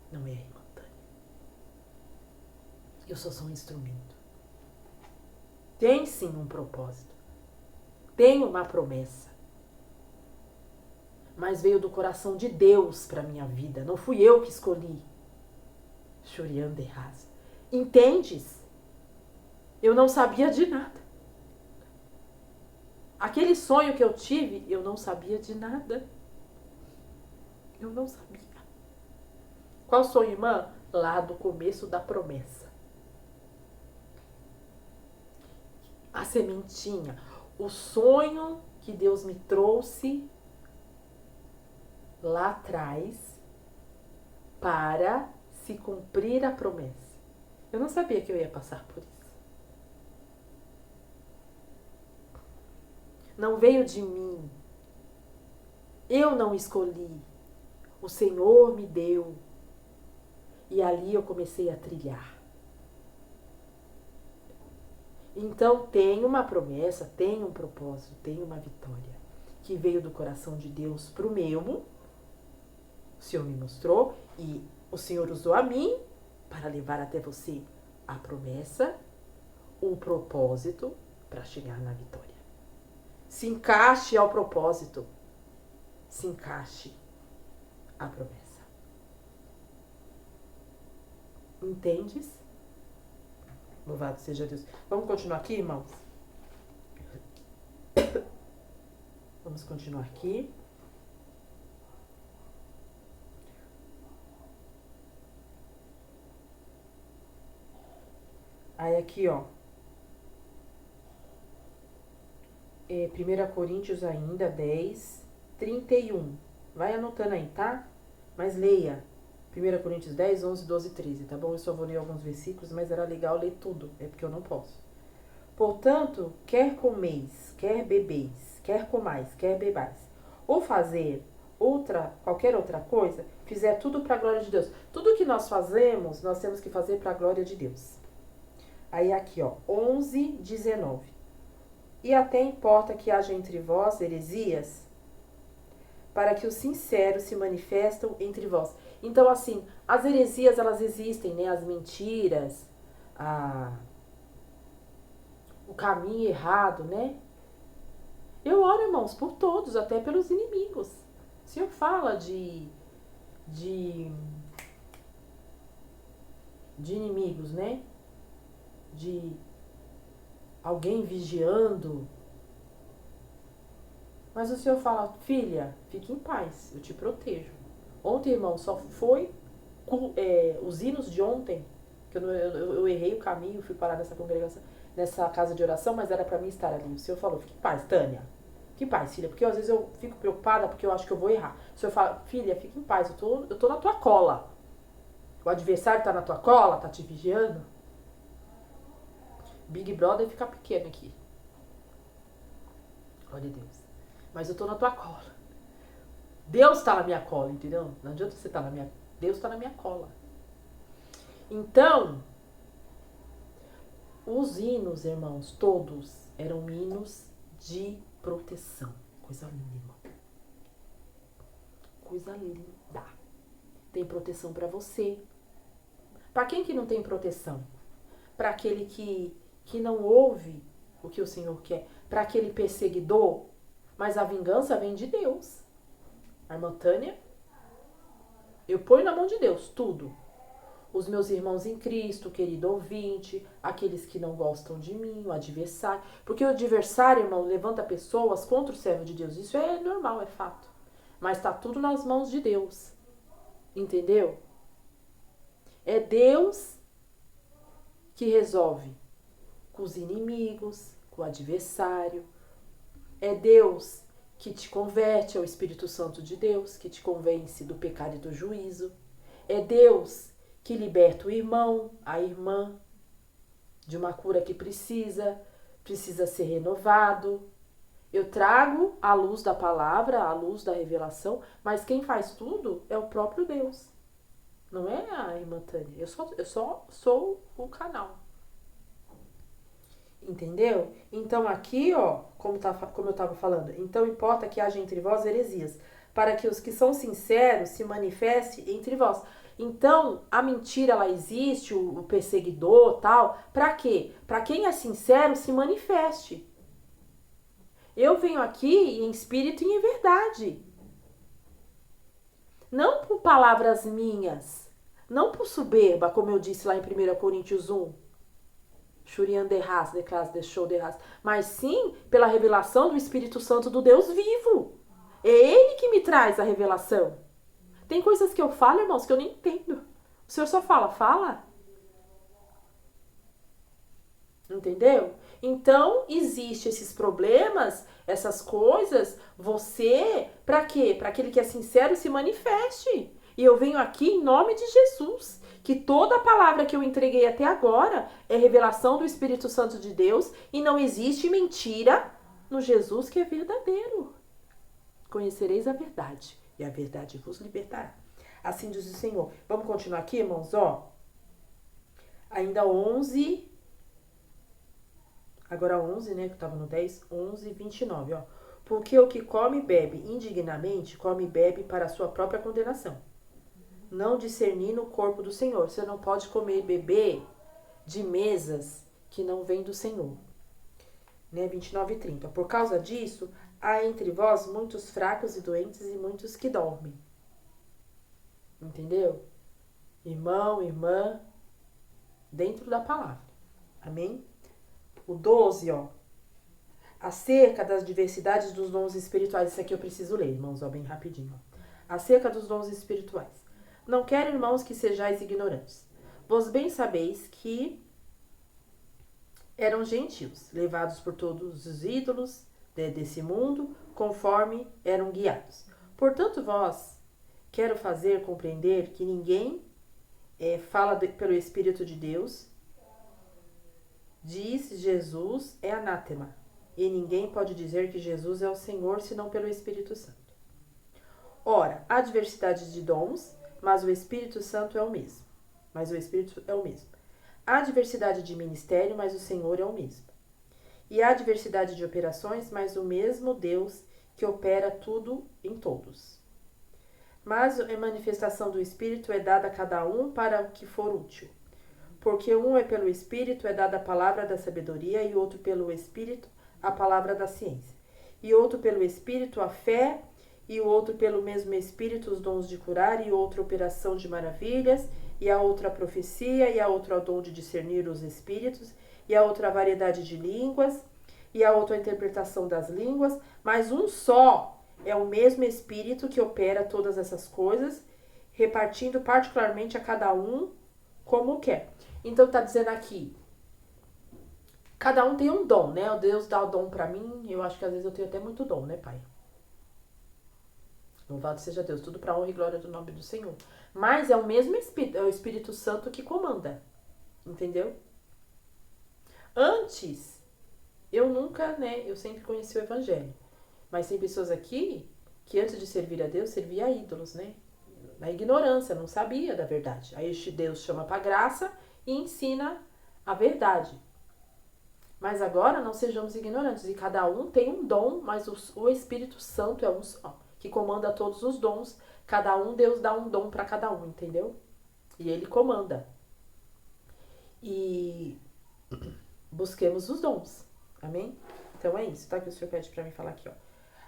não é a irmã Tânia. Eu só sou um instrumento. Tem sim um propósito, tem uma promessa. Mas veio do coração de Deus para a minha vida. Não fui eu que escolhi. Shurian de Haas. Entendes? Eu não sabia de nada. Aquele sonho que eu tive, eu não sabia de nada. Eu não sabia. Qual sonho, irmã? Lá do começo da promessa. A sementinha. O sonho que Deus me trouxe lá atrás para se cumprir a promessa. Eu não sabia que eu ia passar por isso. Não veio de mim. Eu não escolhi. O Senhor me deu. E ali eu comecei a trilhar. Então tem uma promessa, tem um propósito, tem uma vitória que veio do coração de Deus para o meu. O Senhor me mostrou e o Senhor usou a mim para levar até você a promessa, o propósito para chegar na vitória. Se encaixe ao propósito, se encaixe à promessa. Entendes? Louvado seja Deus. Vamos continuar aqui, irmãos? Vamos continuar aqui. Aí aqui, ó. 1 Coríntios ainda, 10, 31. Vai anotando aí, tá? Mas leia. 1 Coríntios 10, 11, 12 e 13, tá bom? Eu só vou ler alguns versículos, mas era legal ler tudo. É porque eu não posso. Portanto, quer comeis, quer bebeis, quer comais, quer bebais, ou fazer qualquer outra coisa, fizer tudo para a glória de Deus. Tudo que nós fazemos, nós temos que fazer para a glória de Deus. Aí aqui, ó, 11, 19. E até importa que haja entre vós heresias, para que os sinceros se manifestam entre vós. Então, assim, as heresias, elas existem, né? As mentiras, o caminho errado, né? Eu oro, irmãos, por todos, até pelos inimigos. O Senhor fala de inimigos, né? De alguém vigiando. Mas o Senhor fala, filha, fique em paz, eu te protejo. Ontem, irmão, só foi os hinos de ontem, que eu errei o caminho, fui parar nessa congregação, nessa casa de oração, mas era para mim estar ali. O Senhor falou, fique em paz, Tânia. Fique em paz, filha, porque às vezes eu fico preocupada porque eu acho que eu vou errar. O Senhor fala, filha, fique em paz, eu tô na tua cola. O adversário tá na tua cola, tá te vigiando. Big Brother fica pequeno aqui. Glória a Deus. Mas eu tô na tua cola. Deus tá na minha cola, entendeu? Não adianta você estar na minha... Deus tá na minha cola. Então, os hinos, irmãos, todos eram hinos de proteção. Coisa linda, irmão. Coisa linda. Tem proteção para você. Para quem que não tem proteção? Para aquele que não ouve o que o Senhor quer. Para aquele perseguidor. Mas a vingança vem de Deus. A irmã Tânia, eu ponho na mão de Deus tudo. Os meus irmãos em Cristo, querido ouvinte, aqueles que não gostam de mim, o adversário. Porque o adversário, irmão, levanta pessoas contra o servo de Deus. Isso é normal, é fato. Mas está tudo nas mãos de Deus. Entendeu? É Deus que resolve com os inimigos, com o adversário. É Deus que te converte ao Espírito Santo de Deus, que te convence do pecado e do juízo. É Deus que liberta o irmão, a irmã, de uma cura que precisa ser renovado. Eu trago a luz da palavra, a luz da revelação, mas quem faz tudo é o próprio Deus. Não é a irmã Tânia. Eu só sou o canal. Entendeu? Então aqui, ó, como eu estava falando, então importa que haja entre vós heresias, para que os que são sinceros se manifestem entre vós. Então, a mentira, ela existe, o perseguidor, tal, para quê? Para quem é sincero se manifeste. Eu venho aqui em espírito e em verdade. Não por palavras minhas, não por soberba, como eu disse lá em 1 Coríntios 1. Shurian de Haas, de classe de show de Haas. Mas sim pela revelação do Espírito Santo do Deus vivo. É Ele que me traz a revelação. Tem coisas que eu falo, irmãos, que eu nem entendo. O Senhor só fala. Entendeu? Então, existem esses problemas, essas coisas, você, para quê? Para aquele que é sincero se manifeste. E eu venho aqui em nome de Jesus, que toda a palavra que eu entreguei até agora é revelação do Espírito Santo de Deus e não existe mentira no Jesus que é verdadeiro. Conhecereis a verdade e a verdade vos libertará. Assim diz o Senhor. Vamos continuar aqui, irmãos, ó. Ainda 11... Agora 11, né, que eu tava no 10, 11, 29, ó. Porque o que come e bebe indignamente, come e bebe para a sua própria condenação, não discernindo o corpo do Senhor. Você não pode comer e beber de mesas que não vêm do Senhor. Né, 29 e 30. Por causa disso, há entre vós muitos fracos e doentes e muitos que dormem. Entendeu? Irmão, irmã, dentro da palavra. Amém? O 12, ó. Acerca das diversidades dos dons espirituais. Isso aqui eu preciso ler, irmãos, ó, bem rapidinho. Ó. Acerca dos dons espirituais. Não quero, irmãos, que sejais ignorantes. Vós bem sabeis que eram gentios, levados por todos os ídolos desse mundo, conforme eram guiados. Portanto, vós quero fazer compreender que ninguém fala pelo Espírito de Deus, diz Jesus é anátema, e ninguém pode dizer que Jesus é o Senhor senão pelo Espírito Santo. Ora, há diversidade de dons, mas o Espírito Santo é o mesmo. Há diversidade de ministério, mas o Senhor é o mesmo. E há diversidade de operações, mas o mesmo Deus que opera tudo em todos. Mas a manifestação do Espírito é dada a cada um para o que for útil. Porque um é pelo Espírito é dada a palavra da sabedoria, e outro pelo Espírito a palavra da ciência. E outro pelo Espírito a fé, e o outro pelo mesmo Espírito os dons de curar, e outra operação de maravilhas, e a outra a profecia, e a outra o dom de discernir os espíritos, e a outra a variedade de línguas, e a outra a interpretação das línguas, mas um só é o mesmo Espírito que opera todas essas coisas, repartindo particularmente a cada um como quer. Então tá dizendo aqui, cada um tem um dom, né? O Deus dá o dom pra mim, eu acho que às vezes eu tenho até muito dom, né, Pai? Louvado seja Deus, tudo pra honra e glória do nome do Senhor. Mas é o mesmo Espírito, é o Espírito Santo que comanda, entendeu? Antes, eu nunca, né, eu sempre conheci o Evangelho. Mas tem pessoas aqui que antes de servir a Deus, servia a ídolos, né? Na ignorância, não sabia da verdade. Aí Deus chama pra graça e ensina a verdade. Mas agora não sejamos ignorantes. E cada um tem um dom, mas o Espírito Santo é um só, que comanda todos os dons. Cada um, Deus dá um dom para cada um, entendeu? E Ele comanda. E busquemos os dons. Amém? Então é isso, tá? Que o Senhor pede para mim falar aqui, ó.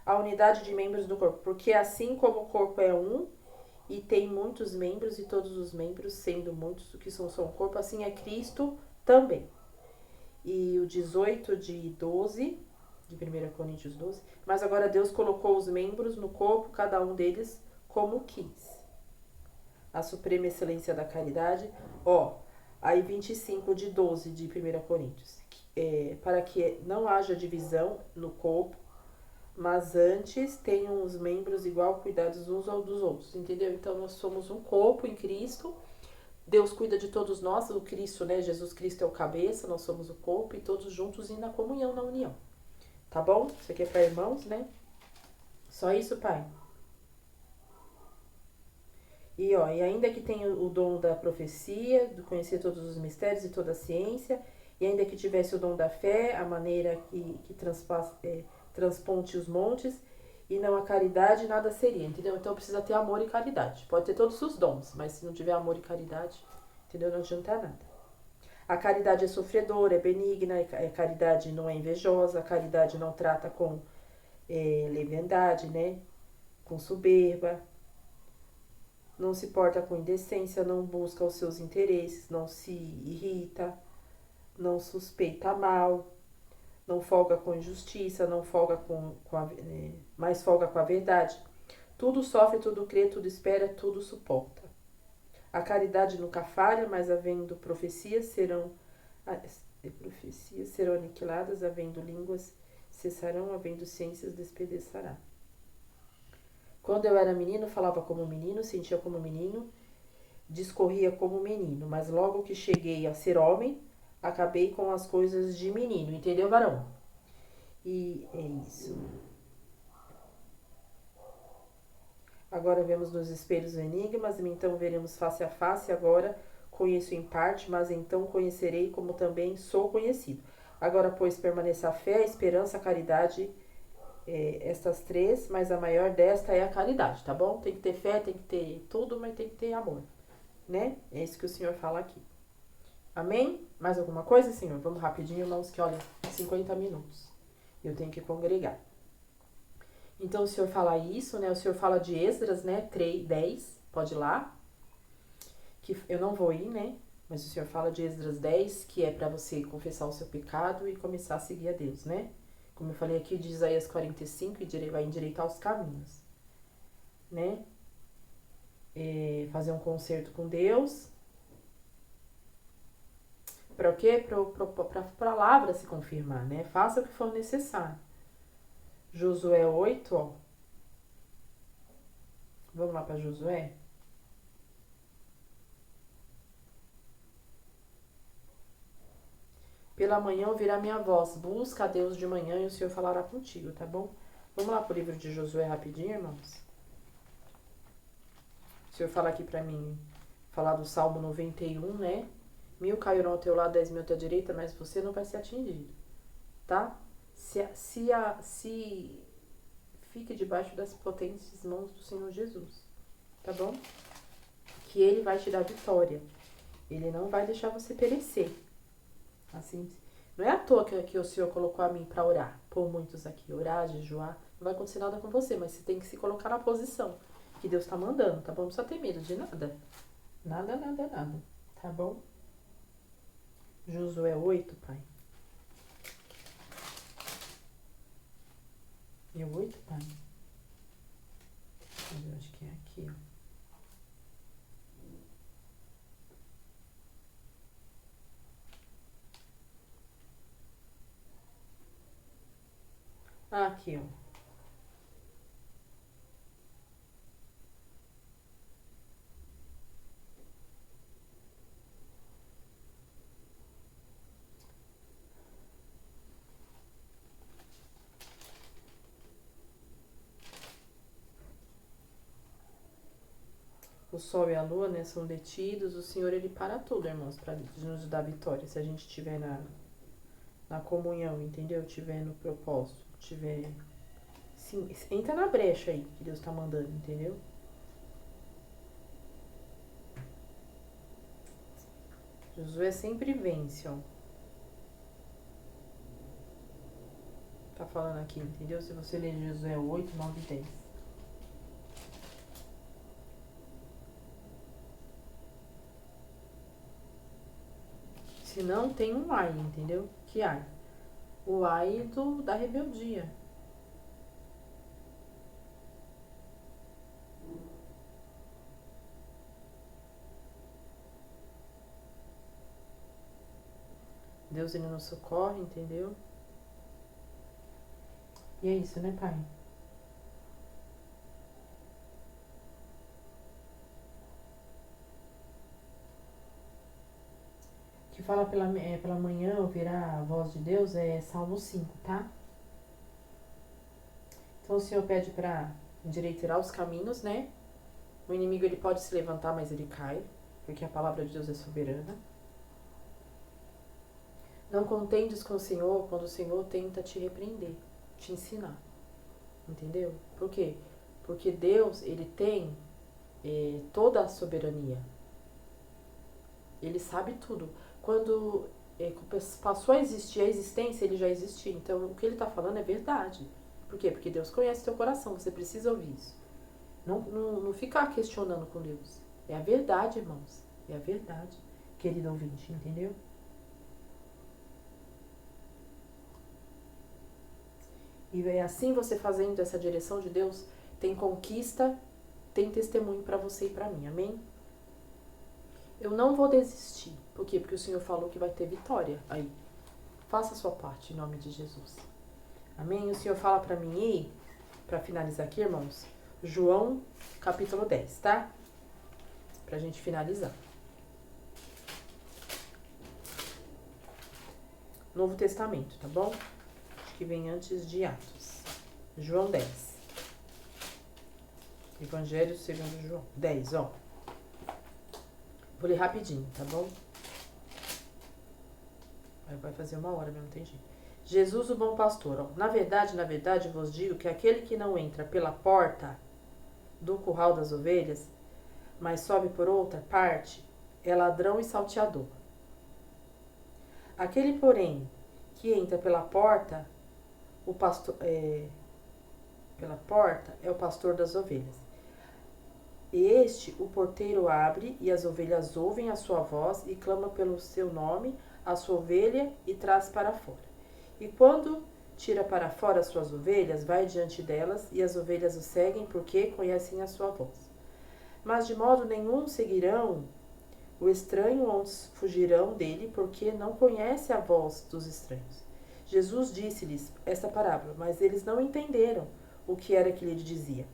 A unidade de membros do corpo. Porque assim como o corpo é um e tem muitos membros, e todos os membros, sendo muitos que são só um corpo, assim é Cristo também. E o 18 de 12, de 1 Coríntios 12, mas agora Deus colocou os membros no corpo, cada um deles como quis. A suprema excelência da caridade, ó, aí 25 de 12 de 1 Coríntios, para que não haja divisão no corpo, mas antes tenham os membros igual cuidados uns aos dos outros, entendeu? Então nós somos um corpo em Cristo, Deus cuida de todos nós, o Cristo, né? Jesus Cristo é o cabeça, nós somos o corpo e todos juntos e na comunhão, na união. Tá bom? Isso aqui é para irmãos, né? Só isso, Pai. E ainda que tenha o dom da profecia, de conhecer todos os mistérios e toda a ciência, e ainda que tivesse o dom da fé, a maneira que transponte os montes, e não a caridade, nada seria, entendeu? Então precisa ter amor e caridade. Pode ter todos os dons, mas se não tiver amor e caridade, entendeu? Não adianta nada. A caridade é sofredora, é benigna, a caridade não é invejosa, a caridade não trata com leviandade, né? Com soberba, não se porta com indecência, não busca os seus interesses, não se irrita, não suspeita mal, não folga com injustiça, não folga mas folga com a verdade. Tudo sofre, tudo crê, tudo espera, tudo suporta. A caridade nunca falha, mas havendo profecias serão aniquiladas, havendo línguas cessarão, havendo ciências despedaçará. Quando eu era menino, falava como menino, sentia como menino, discorria como menino, mas logo que cheguei a ser homem, acabei com as coisas de menino, entendeu, varão? E é isso. Agora vemos nos espelhos enigmas, então veremos face a face, agora conheço em parte, mas então conhecerei como também sou conhecido. Agora, pois, permaneça a fé, a esperança, a caridade, estas três, mas a maior desta é a caridade, tá bom? Tem que ter fé, tem que ter tudo, mas tem que ter amor, né? É isso que o Senhor fala aqui. Amém? Mais alguma coisa, Senhor? Vamos rapidinho, irmãos, que olha, 50 minutos. Eu tenho que congregar. Então, o Senhor fala isso, né? O Senhor fala de Esdras, né? 3:10, pode ir lá. Que eu não vou ir, né? Mas o Senhor fala de Esdras 10, que é para você confessar o seu pecado e começar a seguir a Deus, né? Como eu falei aqui de Isaías 45, vai endireitar os caminhos, né? Fazer um concerto com Deus. Para o quê? Para a palavra se confirmar, né? Faça o que for necessário. Josué 8, ó. Vamos lá para Josué? Pela manhã ouvirá minha voz. Busca a Deus de manhã e o Senhor falará contigo, tá bom? Vamos lá pro livro de Josué rapidinho, irmãos. O Senhor fala aqui pra mim, falar do Salmo 91, né? 1000 cairão ao teu lado, 10.000 à tua direita, mas você não vai ser atingido, tá? Se fique debaixo das potentes mãos do Senhor Jesus, tá bom? Que Ele vai te dar vitória. Ele não vai deixar você perecer. Assim, não é à toa que o Senhor colocou a mim para orar, por muitos aqui, orar, jejuar, não vai acontecer nada com você, mas você tem que se colocar na posição que Deus tá mandando, tá bom? Não precisa ter medo de nada. Nada, nada, nada, tá bom? Josué 8, pai. É 8, pai? Eu acho que é aqui, ó. Ah, aqui, ó. O sol e a lua, né, são detidos. O Senhor, ele para tudo, irmãos, para nos dar vitória. Se a gente estiver na comunhão, entendeu? Tiver no propósito, tiver... Sim, entra na brecha aí que Deus tá mandando, entendeu? Josué sempre vence, ó. Tá falando aqui, entendeu? Se você ler Josué 8, 9 e 10. Se não, tem um ai, entendeu? Que ai? O ai da rebeldia. Deus, ele nos socorre, entendeu? E é isso, né, pai? Que fala pela manhã, ouvirá a voz de Deus, é Salmo 5, tá? Então o Senhor pede para endireitar os caminhos, né? O inimigo, ele pode se levantar, mas ele cai, porque a palavra de Deus é soberana. Não contendes com o Senhor quando o Senhor tenta te repreender, te ensinar. Entendeu? Por quê? Porque Deus, ele tem toda a soberania. Ele sabe tudo. Quando passou a existir a existência, ele já existia. Então, o que ele está falando é verdade. Por quê? Porque Deus conhece teu coração. Você precisa ouvir isso. Não ficar questionando com Deus. É a verdade, irmãos. É a verdade, querido ouvinte. Entendeu? E é assim, você fazendo essa direção de Deus, tem conquista, tem testemunho para você e para mim. Amém? Eu não vou desistir. Por quê? Porque o Senhor falou que vai ter vitória aí. Faça a sua parte, em nome de Jesus. Amém? O Senhor fala para mim ir, para finalizar aqui, irmãos, João capítulo 10, tá? Pra gente finalizar. Novo Testamento, tá bom? Acho que vem antes de Atos. João 10. Evangelho segundo João 10, ó. Vou ler rapidinho, tá bom? Vai fazer 1 hora, mas não tem jeito. Jesus, o bom pastor. Ó, na verdade, vos digo que aquele que não entra pela porta do curral das ovelhas, mas sobe por outra parte, é ladrão e salteador. Aquele, porém, que entra pela porta, pela porta é o pastor das ovelhas. E este, o porteiro abre, e as ovelhas ouvem a sua voz, e clama pelo seu nome a sua ovelha, e traz para fora. E quando tira para fora as suas ovelhas, vai diante delas, e as ovelhas o seguem, porque conhecem a sua voz. Mas de modo nenhum seguirão o estranho, ou fugirão dele, porque não conhece a voz dos estranhos. Jesus disse-lhes esta parábola, mas eles não entenderam o que era que lhe dizia.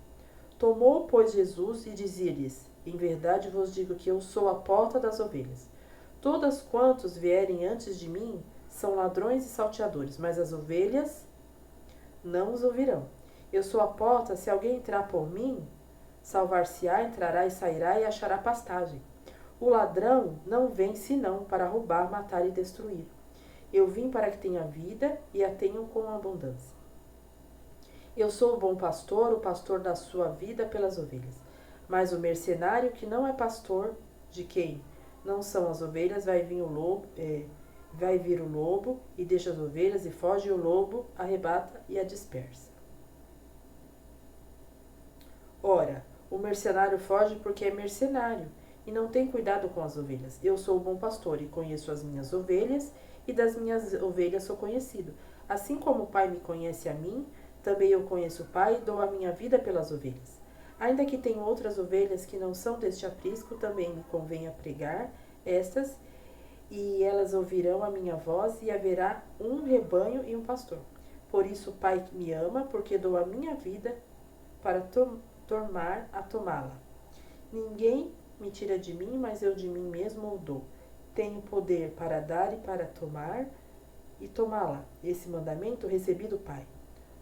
Tomou, pois, Jesus e dizia-lhes: em verdade vos digo que eu sou a porta das ovelhas. Todas quantos vierem antes de mim são ladrões e salteadores, mas as ovelhas não os ouvirão. Eu sou a porta, se alguém entrar por mim, salvar-se-á, entrará e sairá e achará pastagem. O ladrão não vem senão para roubar, matar e destruir. Eu vim para que tenha vida e a tenham com abundância. Eu sou o bom pastor, o pastor dá sua vida pelas ovelhas. Mas o mercenário que não é pastor, de quem não são as ovelhas, vai vir o lobo e deixa as ovelhas e foge, e o lobo arrebata e a dispersa. Ora, o mercenário foge porque é mercenário e não tem cuidado com as ovelhas. Eu sou o bom pastor e conheço as minhas ovelhas, e das minhas ovelhas sou conhecido. Assim como o Pai me conhece a mim, também eu conheço o Pai e dou a minha vida pelas ovelhas. Ainda que tenho outras ovelhas que não são deste aprisco, também me convém pregar estas, e elas ouvirão a minha voz, e haverá um rebanho e um pastor. Por isso o Pai me ama, porque dou a minha vida para tornar a tomá-la. Ninguém me tira de mim, mas eu de mim mesmo o dou. Tenho poder para dar e para tomar e tomá-la. Esse mandamento recebi do Pai.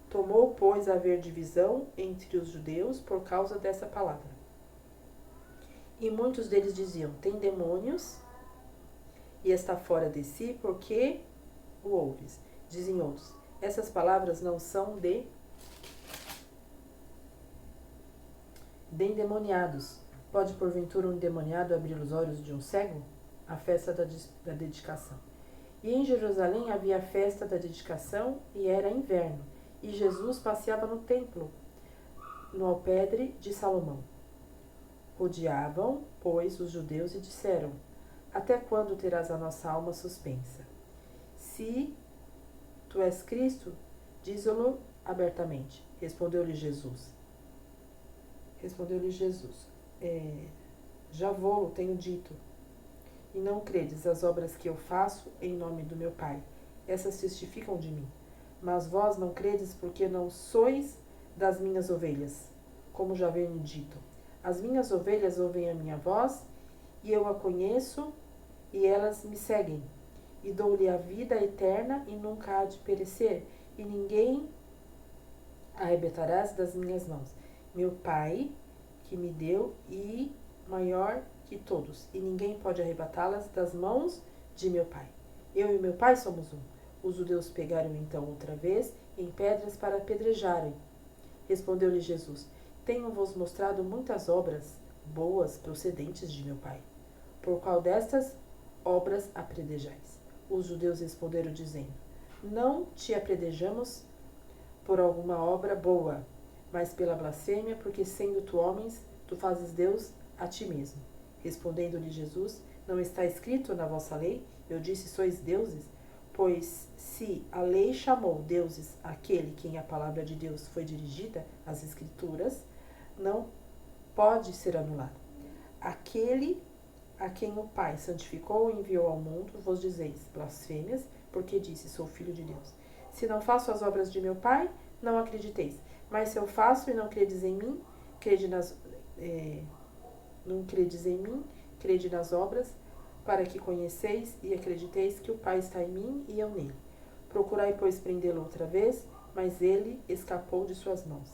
Tomou, pois, haver divisão entre os judeus por causa dessa palavra. E muitos deles diziam: tem demônios e está fora de si, porque o ouves. Dizem outros: essas palavras não são de endemoniados. Pode, porventura, um endemoniado abrir os olhos de um cego? A festa da dedicação. E em Jerusalém havia a festa da dedicação, e era inverno. E Jesus passeava no templo, no alpendre de Salomão. Rodeavam, pois, os judeus e disseram: até quando terás a nossa alma suspensa? Se tu és Cristo, diz-o abertamente. Respondeu-lhe Jesus. Já vou, tenho dito. E não credes as obras que eu faço em nome do meu Pai. Essas testificam de mim. Mas vós não credes porque não sois das minhas ovelhas, como já venho dito. As minhas ovelhas ouvem a minha voz, e eu a conheço, e elas me seguem. E dou-lhe a vida eterna, e nunca há de perecer, e ninguém a arrebatarás das minhas mãos. Meu Pai, que me deu, e maior que todos, e ninguém pode arrebatá-las das mãos de meu Pai. Eu e meu Pai somos um. Os judeus pegaram então outra vez em pedras para apedrejarem. Respondeu-lhe Jesus: tenho-vos mostrado muitas obras boas procedentes de meu Pai. Por qual destas obras apedrejais? Os judeus responderam dizendo: não te apedrejamos por alguma obra boa, mas pela blasfêmia, porque sendo tu homens, tu fazes Deus a ti mesmo. Respondendo-lhe Jesus: não está escrito na vossa lei? Eu disse: sois deuses? Pois se a lei chamou deuses aquele quem a palavra de Deus foi dirigida, as Escrituras, não pode ser anulada. Aquele a quem o Pai santificou e enviou ao mundo, vos dizeis blasfêmias, porque disse: sou filho de Deus. Se não faço as obras de meu Pai, não acrediteis. Mas se eu faço e não credes em mim, crede nas obras, para que conheceis e acrediteis que o Pai está em mim e eu nele. Procurai, pois, prendê-lo outra vez, mas ele escapou de suas mãos.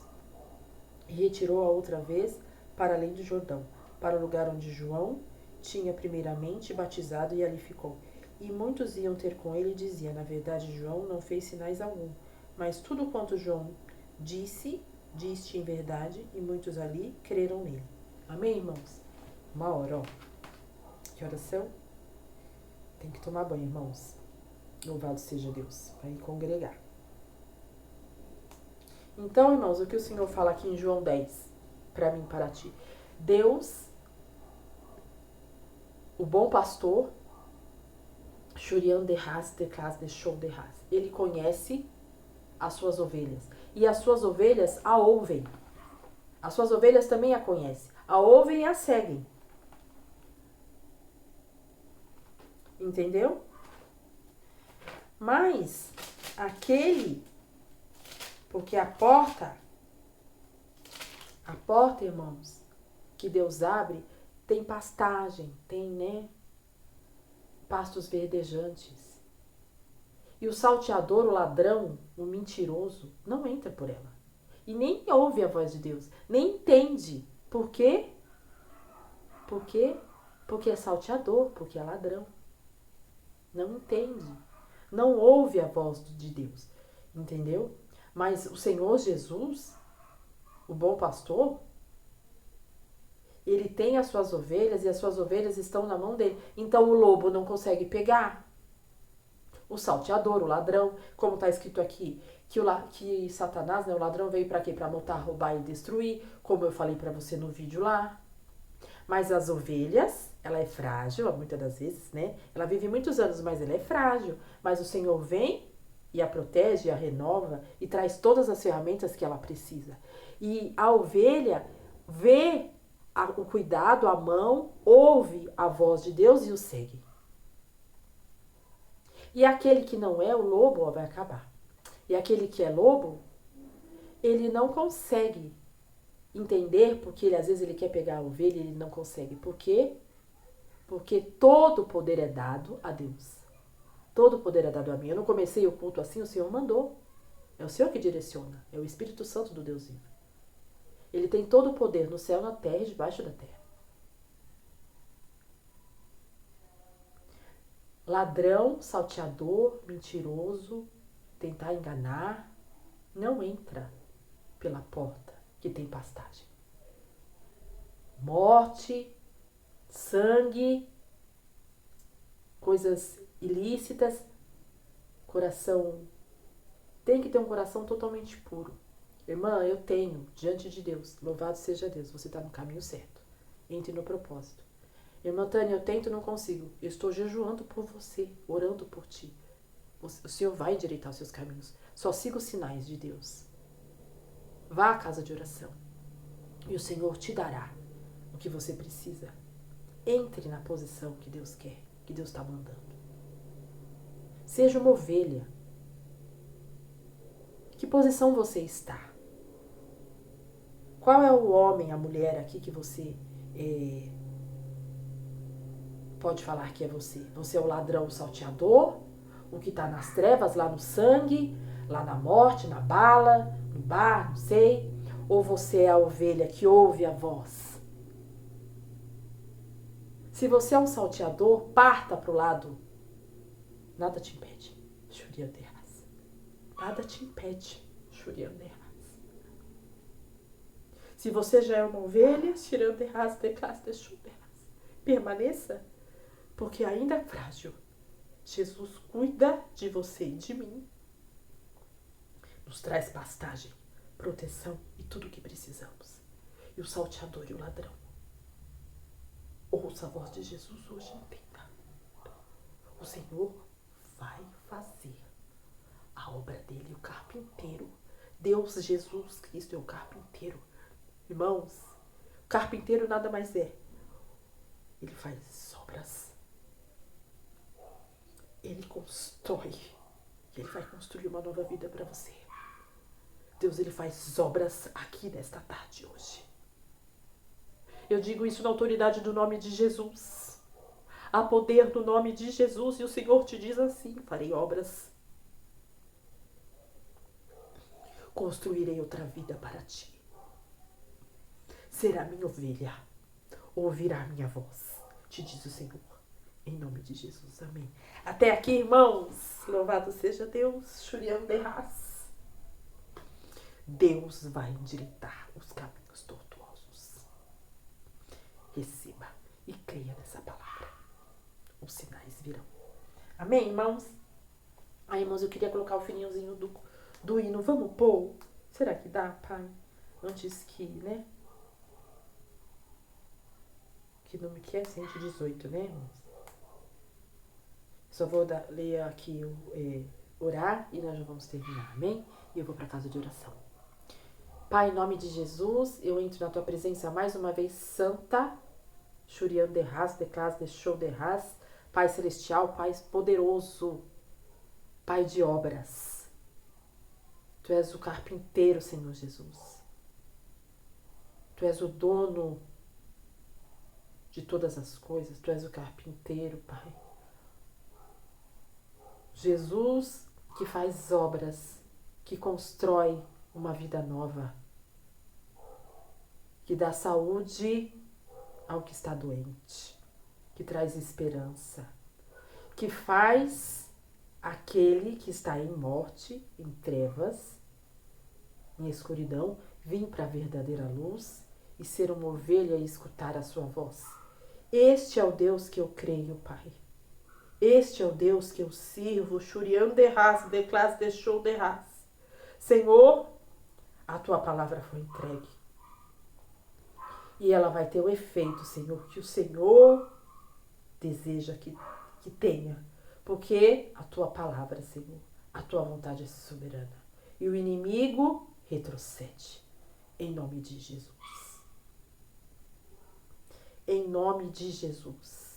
E retirou-a outra vez para além do Jordão, para o lugar onde João tinha primeiramente batizado, e ali ficou. E muitos iam ter com ele e diziam: na verdade, João não fez sinais algum, mas tudo quanto João disse em verdade, e muitos ali creram nele. Amém, irmãos? Uma hora, ó. Que oração? Tem que tomar banho, irmãos. Louvado seja Deus. Para ir congregar. Então, irmãos, o que o Senhor fala aqui em João 10, para mim, para ti? Deus, o bom pastor, ele conhece as suas ovelhas. E as suas ovelhas a ouvem. As suas ovelhas também a conhecem. A ouvem e a seguem. Entendeu? Mas aquele, porque a porta, irmãos, que Deus abre, tem pastagem, tem, né, pastos verdejantes. E o salteador, o ladrão, o mentiroso, não entra por ela. E nem ouve a voz de Deus, nem entende. Por quê? Porque é salteador, porque é ladrão. Não entende. Não ouve a voz de Deus. Entendeu? Mas o Senhor Jesus, o bom pastor, ele tem as suas ovelhas e as suas ovelhas estão na mão dele. Então o lobo não consegue pegar. O salteador, o ladrão, como está escrito aqui, que Satanás, né, o ladrão, veio para quê? Para matar, roubar e destruir, como eu falei para você no vídeo lá. Mas as ovelhas, ela é frágil, muitas das vezes, né? Ela vive muitos anos, mas ela é frágil. Mas o Senhor vem e a protege, a renova e traz todas as ferramentas que ela precisa. E a ovelha vê o cuidado, a mão, ouve a voz de Deus e o segue. E aquele que não é o lobo, ó, vai acabar. E aquele que é lobo, ele não consegue entender, porque às vezes ele quer pegar a ovelha e ele não consegue. Por quê? Porque todo o poder é dado a Deus. Todo o poder é dado a mim. Eu não comecei o culto assim, o Senhor mandou. É o Senhor que direciona. É o Espírito Santo do Deus vivo. Ele tem todo o poder no céu, na terra e debaixo da terra. Ladrão, salteador, mentiroso, tentar enganar, não entra pela porta que tem pastagem. Morte, sangue, coisas ilícitas, coração, tem que ter um coração totalmente puro. Irmã, eu tenho, diante de Deus, louvado seja Deus, você está no caminho certo. Entre no propósito. Irmã Tânia, eu tento e não consigo. Eu estou jejuando por você, orando por ti. O Senhor vai endireitar os seus caminhos. Só siga os sinais de Deus. Vá à casa de oração. E o Senhor te dará o que você precisa. Entre na posição que Deus quer, que Deus está mandando. Seja uma ovelha. Que posição você está? Qual é o homem, a mulher aqui que você pode falar que é você? Você é o ladrão, o salteador, o que está nas trevas, lá no sangue, lá na morte, na bala, no bar, não sei. Ou você é a ovelha que ouve a voz? Se você é um salteador, parta para o lado. Nada te impede. Nada te impede. Se você já é uma ovelha, permaneça, porque ainda é frágil. Jesus cuida de você e de mim. Nos traz pastagem, proteção e tudo o que precisamos. E o salteador e o ladrão. Ouça a voz de Jesus hoje, entenda. O Senhor vai fazer a obra dele, o carpinteiro. Deus, Jesus Cristo é o carpinteiro. Irmãos, o carpinteiro nada mais é. Ele faz obras. Ele constrói. Ele vai construir uma nova vida para você. Deus, ele faz obras aqui nesta tarde hoje. Eu digo isso na autoridade do nome de Jesus. Há poder no nome de Jesus e o Senhor te diz assim: farei obras. Construirei outra vida para ti. Será minha ovelha, ouvirá minha voz, te diz o Senhor. Em nome de Jesus, amém. Até aqui, irmãos. Louvado seja Deus. Shuriam de Haas. Deus vai endireitar os caminhos tortuosos. Receba e creia nessa palavra. Os sinais virão. Amém, irmãos? Aí, irmãos, eu queria colocar o fininhozinho do hino. Vamos pôr? Será que dá, pai? Antes que, né? Que número que é? 118, né, irmãos? Só vou ler aqui, orar e nós já vamos terminar, amém? E eu vou para casa de oração. Pai, em nome de Jesus, eu entro na tua presença mais uma vez, santa. Shuriam de Haas, declas de show de Haas. Pai celestial, Pai poderoso, Pai de obras. Tu és o carpinteiro, Senhor Jesus. Tu és o dono de todas as coisas. Tu és o carpinteiro, Pai. Jesus que faz obras, que constrói uma vida nova, que dá saúde ao que está doente, que traz esperança, que faz aquele que está em morte, em trevas, em escuridão, vir para a verdadeira luz e ser uma ovelha e escutar a sua voz. Este é o Deus que eu creio, Pai. Este é o Deus que eu sirvo. Shuriam de Haas, declas de show de Haas. Senhor, a tua palavra foi entregue. E ela vai ter o efeito, Senhor, que o Senhor deseja que tenha. Porque a tua palavra, Senhor, a tua vontade é soberana. E o inimigo retrocede. Em nome de Jesus. Em nome de Jesus.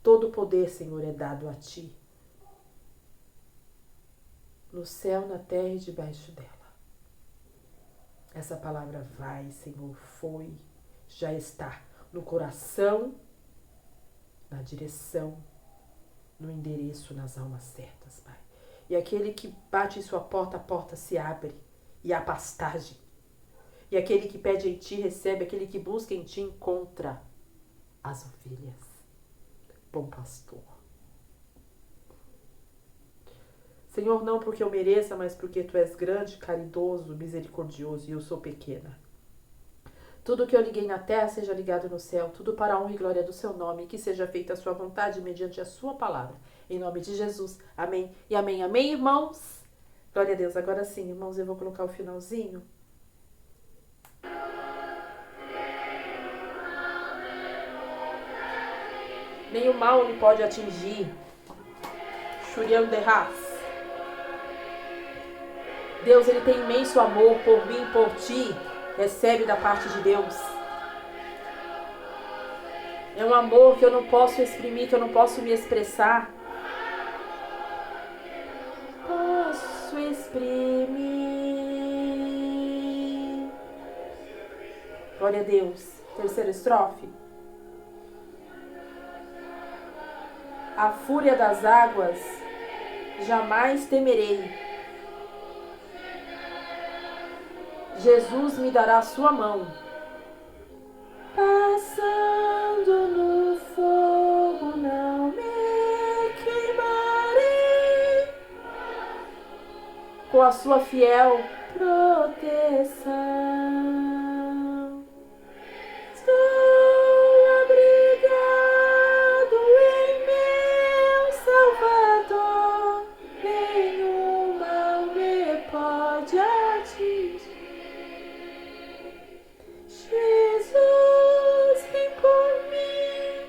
Todo o poder, Senhor, é dado a ti. No céu, na terra e debaixo dela. Essa palavra vai, Senhor, foi, já está no coração, na direção, no endereço, nas almas certas, Pai. E aquele que bate em sua porta, a porta se abre e há pastagem. E aquele que pede em ti, recebe. Aquele que busca em ti, encontra as ovelhas. Bom pastor. Senhor, não porque eu mereça, mas porque tu és grande, caridoso, misericordioso e eu sou pequena. Tudo que eu liguei na terra seja ligado no céu, tudo para a honra e glória do seu nome, que seja feita a sua vontade mediante a sua palavra. Em nome de Jesus. Amém e amém. Amém, irmãos? Glória a Deus. Agora sim, irmãos, eu vou colocar o finalzinho. Nenhum mal lhe pode atingir. Shuriam de Haas. Deus, ele tem imenso amor por mim, por ti. Recebe da parte de Deus. É um amor que eu não posso exprimir, que eu não posso me expressar. Posso exprimir. Glória a Deus. Terceira estrofe. A fúria das águas jamais temerei. Jesus me dará a sua mão. Passando no fogo não me queimarei. Com a sua fiel proteção. Estou abrigado em meu Salvador. Nenhum mal me pode atingir. Jesus vem por mim.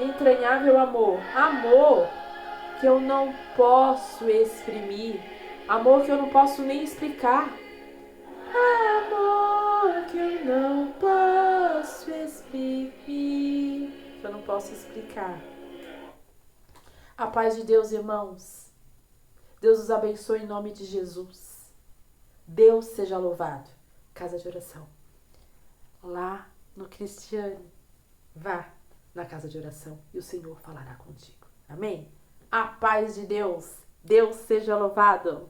Entranhável amor. Amor que eu não posso exprimir. Amor que eu não posso nem explicar. Amor que eu não posso exprimir. Que eu não posso explicar. A paz de Deus, irmãos. Deus os abençoe em nome de Jesus. Deus seja louvado. Casa de oração. Lá no Cristiane. Vá na casa de oração e o Senhor falará contigo. Amém? A paz de Deus. Deus seja louvado.